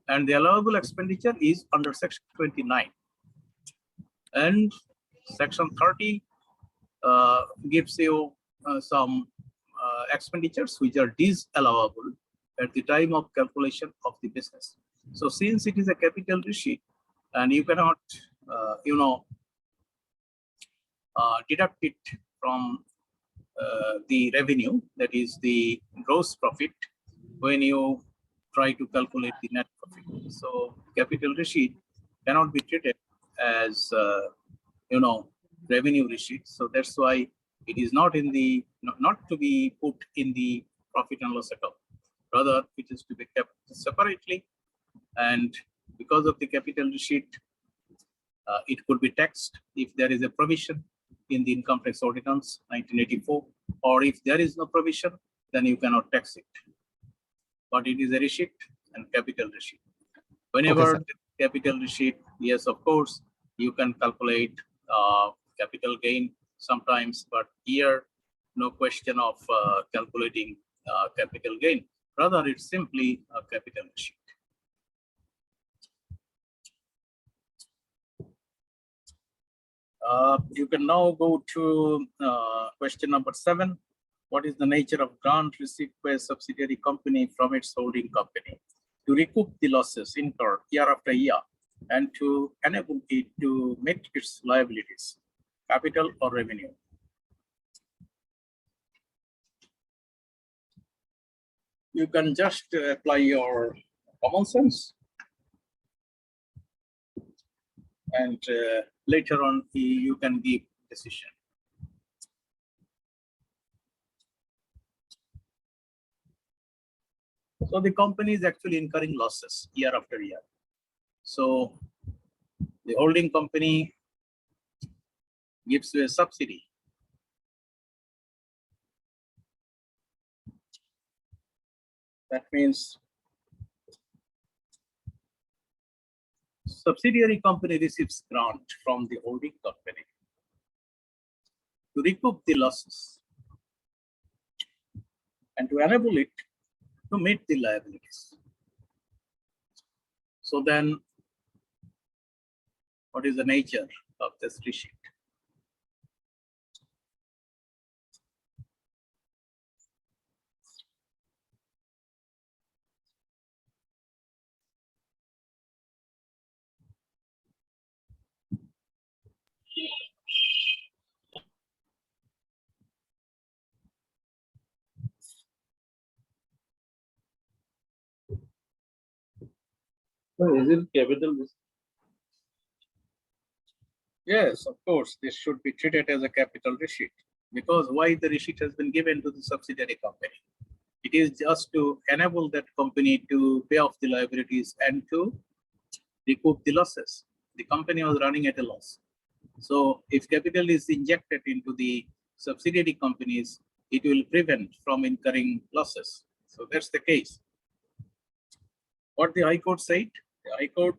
and the allowable expenditure is under section 29. And section 30 gives you some expenditures which are disallowable at the time of calculation of the business. So since it is a capital receipt and you cannot, deduct it from the revenue, that is the gross profit, when you try to calculate the net profit. So capital receipt cannot be treated as revenue receipt. So that's why it is not in the not to be put in the profit and loss account. Rather, it is to be kept separately. And because of the capital receipt, it could be taxed if there is a provision in the income tax ordinance 1984, or if there is no provision, then you cannot tax it. But it is a receipt and capital receipt. Whenever capital receipt, yes, of course, you can calculate capital gain sometimes, but here, no question of calculating capital gain. Rather, it's simply a capital receipt. You can now go to question number 7. What is the nature of grant received by a subsidiary company from its holding company to recoup the losses incurred year after year and to enable it to meet its liabilities, capital or revenue? You can just apply your common sense, and later on you can give decision. So the company is actually incurring losses year after year. So the holding company gives you a subsidy That means subsidiary company receives grant from the holding company to recoup the losses and to enable it to meet the liabilities. So then, what is the nature of this receipt? So is it capital risk? Yes, of course, this should be treated as a capital receipt, because why the receipt has been given to the subsidiary company? It is just to enable that company to pay off the liabilities and to recoup the losses. The company was running at a loss. So if capital is injected into the subsidiary companies, it will prevent from incurring losses. So that's the case. What the High Court said, the High Court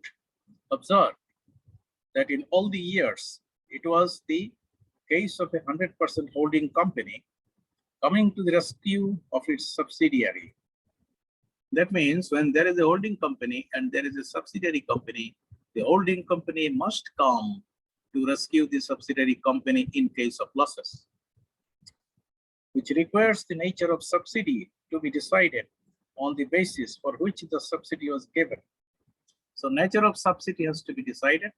observed that in all the years, it was the case of a 100% holding company coming to the rescue of its subsidiary. That means when there is a holding company and there is a subsidiary company, the holding company must come to rescue the subsidiary company in case of losses, which requires the nature of subsidy to be decided on the basis for which the subsidy was given. So nature of subsidy has to be decided.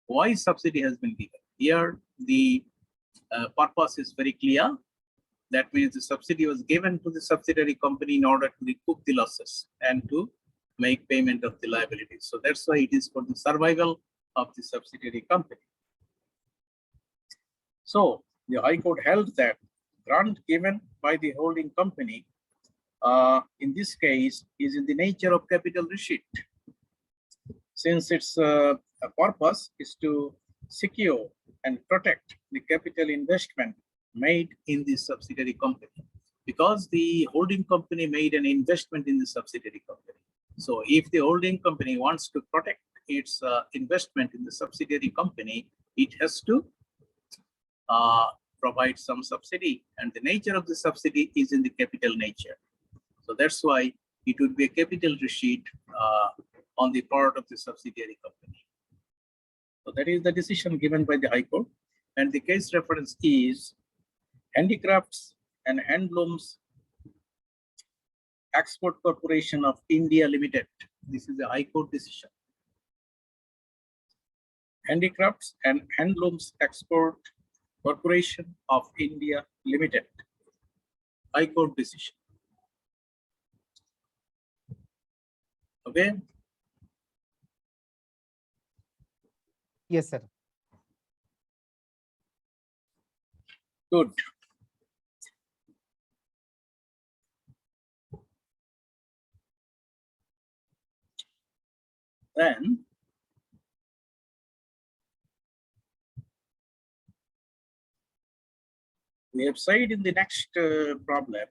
Why subsidy has been given? Here, the purpose is very clear. That means the subsidy was given to the subsidiary company in order to recoup the losses and to make payment of the liabilities. So that's why it is for the survival of the subsidiary company. So the High Court held that grant given by the holding company in this case is in the nature of capital receipt, since its purpose is to secure and protect the capital investment made in the subsidiary company, because the holding company made an investment in the subsidiary company. So if the holding company wants to protect its investment in the subsidiary company, it has to provide some subsidy, and the nature of the subsidy is in the capital nature. So that's why it would be a capital receipt on the part of the subsidiary company. So that is the decision given by the High Court, and the case reference is Handicrafts and Handlooms Export Corporation of India Limited. This is a High Court decision. Handicrafts and Handlooms Export Corporation of India Limited. High Court decision. Okay. Yes, sir. Good. Then we have said in the next problem,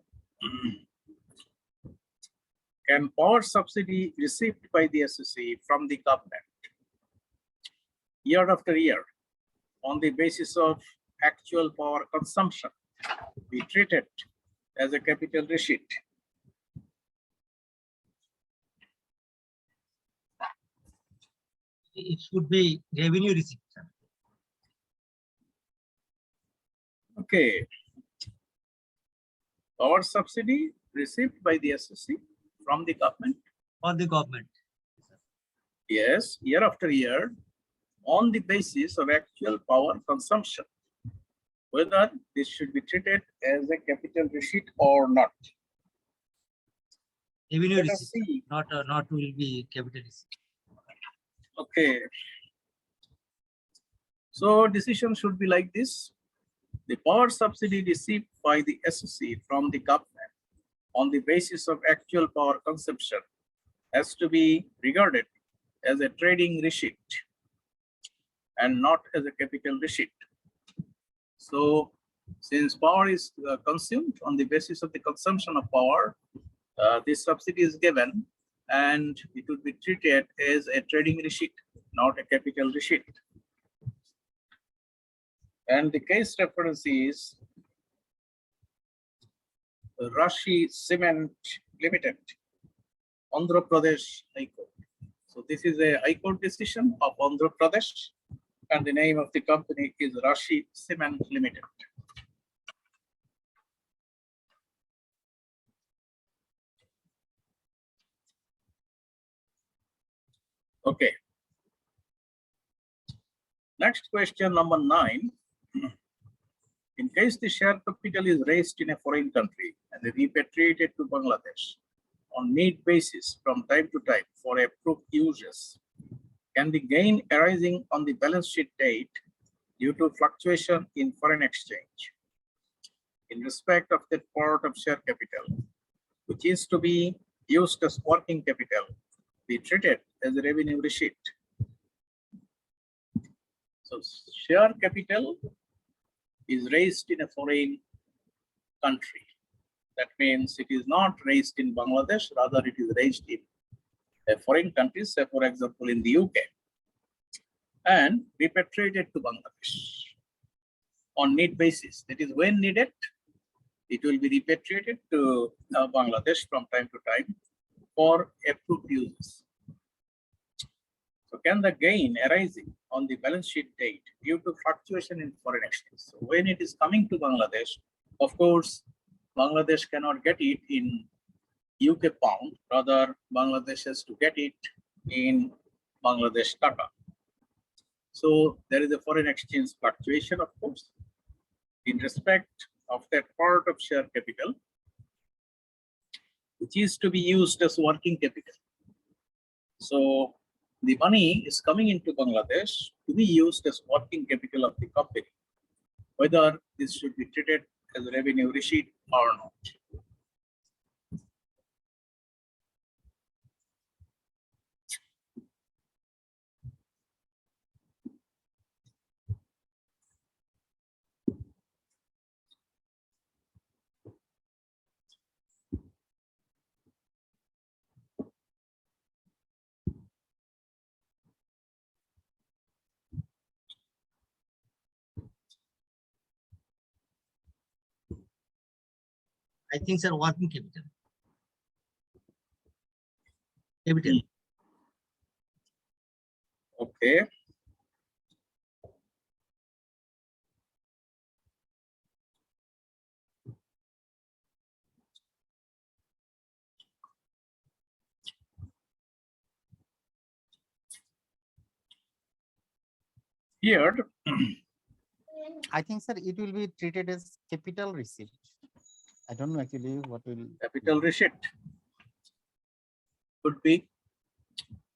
can power subsidy received by the SSC from the government year after year on the basis of actual power consumption be treated as a capital receipt? It should be revenue receipt, sir. Okay. Power subsidy received by the SSC from the government? Or the government. Yes, year after year on the basis of actual power consumption, whether this should be treated as a capital receipt or not. Revenue Let us receipt, see. not will be capital receipt. Okay. So decision should be like this. The power subsidy received by the SSC from the government on the basis of actual power consumption has to be regarded as a trading receipt and not as a capital receipt. So since power is consumed on the basis of the consumption of power, this subsidy is given and it would be treated as a trading receipt, not a capital receipt. And the case reference is Rashi Cement Limited, Andhra Pradesh High Court. So this is a High Court decision of Andhra Pradesh, and the name of the company is Rashi Cement Limited. Okay. Next question, number 9. In case the share capital is raised in a foreign country and repatriated to Bangladesh on need basis from time to time for approved uses, can the gain arising on the balance sheet date due to fluctuation in foreign exchange in respect of that part of share capital, which is to be used as working capital, be treated as a revenue receipt? So share capital is raised in a foreign country. That means it is not raised in Bangladesh, rather it is raised in a foreign country, say for example in the UK, and repatriated to Bangladesh on need basis. That is, when needed, it will be repatriated to Bangladesh from time to time for approved uses. So can the gain arising on the balance sheet date due to fluctuation in foreign exchange? So when it is coming to Bangladesh, of course, Bangladesh cannot get it in UK pound, rather Bangladesh has to get it in Bangladesh taka. So there is a foreign exchange fluctuation, of course, in respect of that part of share capital, which is to be used as working capital. So the money is coming into Bangladesh to be used as working capital of the company, whether this should be treated as a revenue receipt or not. I think, sir, working capital. Capital. Okay. Here, I think, sir, it will be treated as capital receipt. I don't know actually what will. capital receipt could be.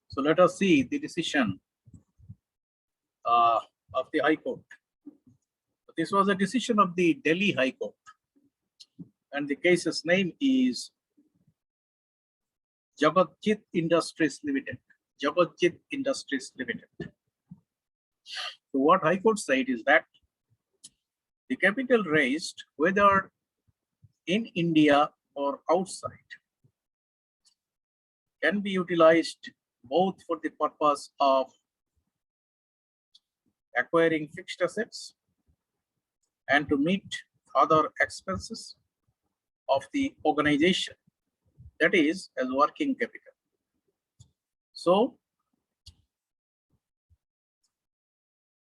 So let us see the decision of the High Court. This was a decision of the Delhi High Court, and the case's name is Jagatjit Industries Limited. Jagatjit Industries Limited. So what High Court said is that the capital raised, whether in India or outside, can be utilized both for the purpose of acquiring fixed assets and to meet other expenses of the organization, that is, as working capital. So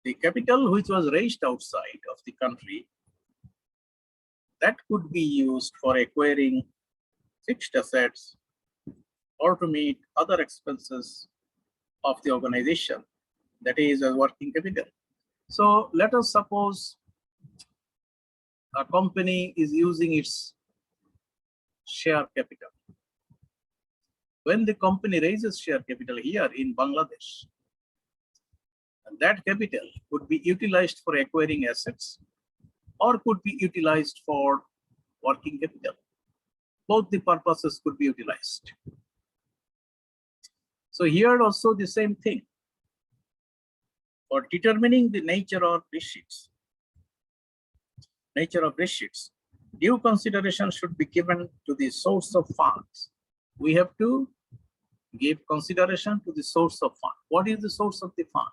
the capital which was raised outside of the country, that could be used for acquiring fixed assets or to meet other expenses of the organization, that is, as working capital. So let us suppose a company is using its share capital. When the company raises share capital here in Bangladesh, and that capital could be utilized for acquiring assets or could be utilized for working capital. Both the purposes could be utilized. So here also the same thing. For determining the nature of receipts, due consideration should be given to the source of funds. We have to give consideration to the source of fund. What is the source of the fund?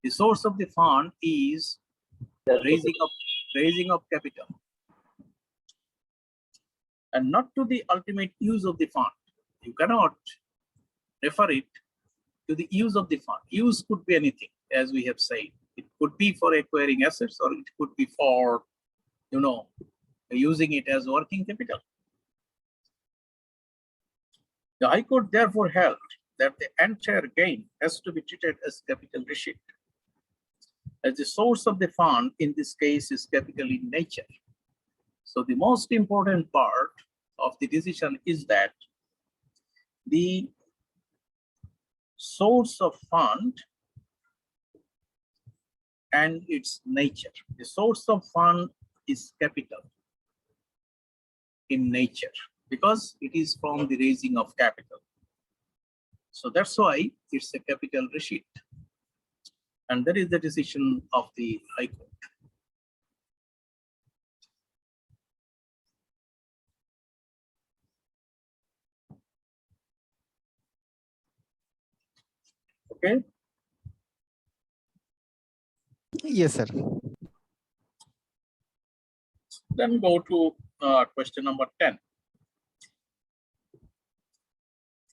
The source of the fund is raising of capital, and not to the ultimate use of the fund. You cannot refer it to the use of the fund. Use could be anything, as we have said. It could be for acquiring assets, or it could be for, using it as working capital. The High Court therefore held that the entire gain has to be treated as capital receipt, as the source of the fund in this case is capital in nature. So the most important part of the decision is that the source of fund and its nature. The source of fund is capital in nature because it is from the raising of capital. So that's why it's a capital receipt. And that is the decision of the High Court. Okay. Yes, sir. Then go to question number 10.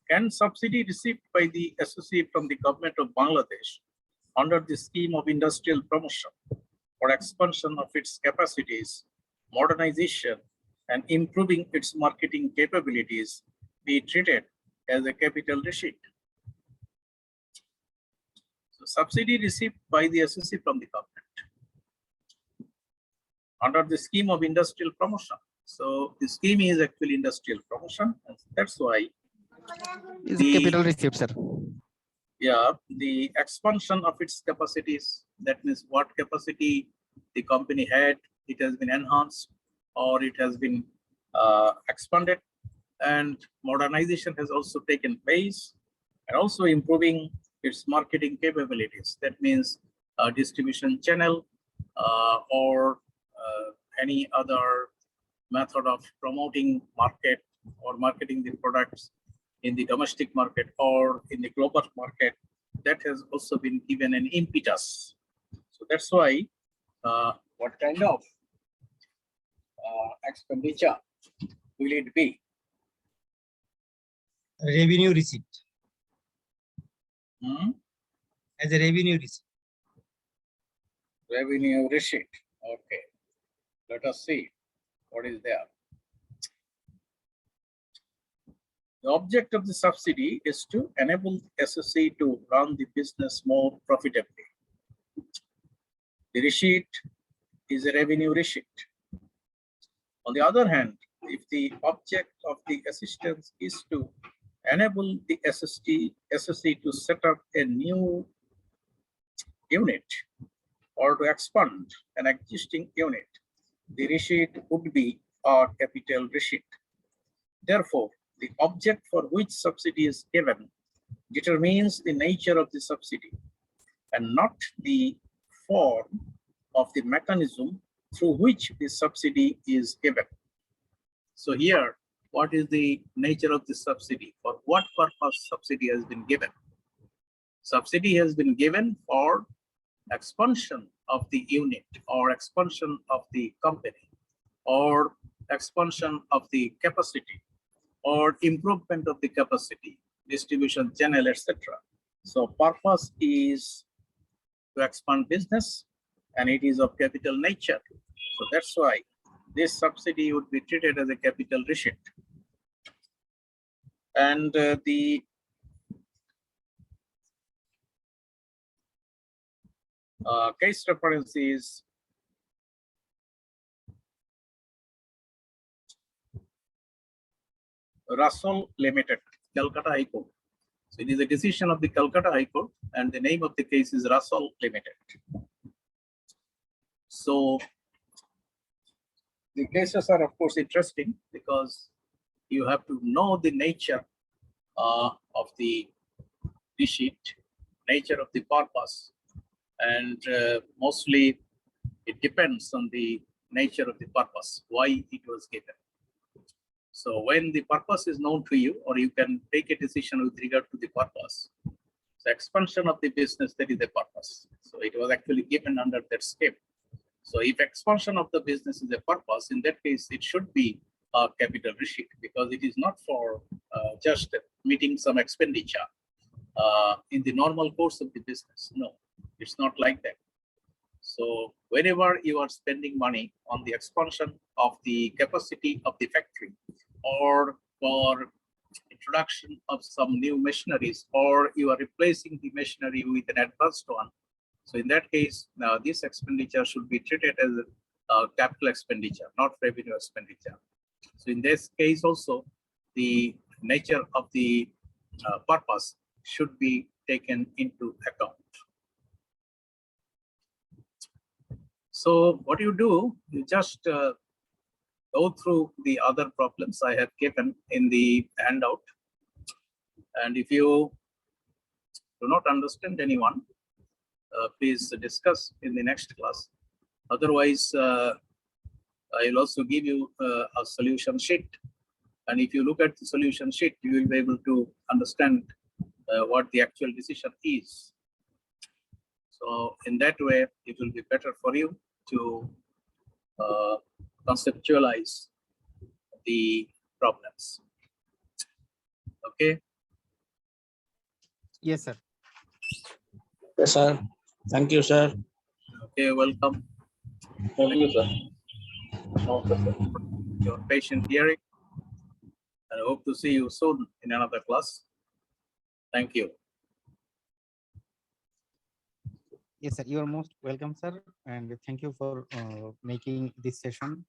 Can subsidy received by the SOC from the government of Bangladesh under the scheme of industrial promotion or expansion of its capacities, modernization, and improving its marketing capabilities be treated as a capital receipt? So subsidy received by the SOC from the government under the scheme of industrial promotion. So the scheme is actually industrial promotion, and that's why Is capital receipt, sir. Yeah, the expansion of its capacities, that means what capacity the company had, it has been enhanced or it has been expanded, and modernization has also taken place, and also improving its marketing capabilities. That means a distribution channel or any other method of promoting market or marketing the products in the domestic market or in the global market, that has also been given an impetus. So that's why what kind of expenditure will it be? Revenue receipt. As a revenue receipt. Revenue receipt. Okay. Let us see what is there. The object of the subsidy is to enable SOC to run the business more profitably. The receipt is a revenue receipt. On the other hand, if the object of the assistance is to enable the SOC to set up a new unit or to expand an existing unit, the receipt would be a capital receipt. Therefore, the object for which subsidy is given determines the nature of the subsidy and not the form of the mechanism through which the subsidy is given. So here, what is the nature of the subsidy? For what purpose subsidy has been given? Subsidy has been given for expansion of the unit or expansion of the company or expansion of the capacity or improvement of the capacity, distribution channel, etc. So purpose is to expand business and it is of capital nature. So that's why this subsidy would be treated as a capital receipt. And the case reference is Russell Limited, Calcutta High Court. So it is a decision of the Calcutta High Court and the name of the case is Russell Limited. So the cases are of course interesting because you have to know the nature of the receipt, nature of the purpose, and mostly it depends on the nature of the purpose, why it was given. So when the purpose is known to you, or you can take a decision with regard to the purpose, the expansion of the business, that is the purpose. So it was actually given under that scheme. So if expansion of the business is a purpose, in that case, it should be a capital receipt, because it is not for just meeting some expenditure in the normal course of the business. No, it's not like that. So whenever you are spending money on the expansion of the capacity of the factory, or for introduction of some new machineries, or you are replacing the machinery with an advanced one, so in that case, now this expenditure should be treated as a capital expenditure, not revenue expenditure. So in this case also, the nature of the purpose should be taken into account. So what you do, you just go through the other problems I have given in the handout. And if you do not understand anyone, please discuss in the next class. Otherwise, I will also give you a solution sheet. And if you look at the solution sheet, you will be able to understand what the actual decision is. So in that way, it will be better for you to conceptualize the problems. Okay. Yes, sir. Yes, sir. Thank you, sir. Okay, welcome. Thank you, sir. Okay, sir. Your patient hearing. And I hope to see you soon in another class. Thank you. Yes, sir. You are most welcome, sir. And thank you for making this session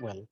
well.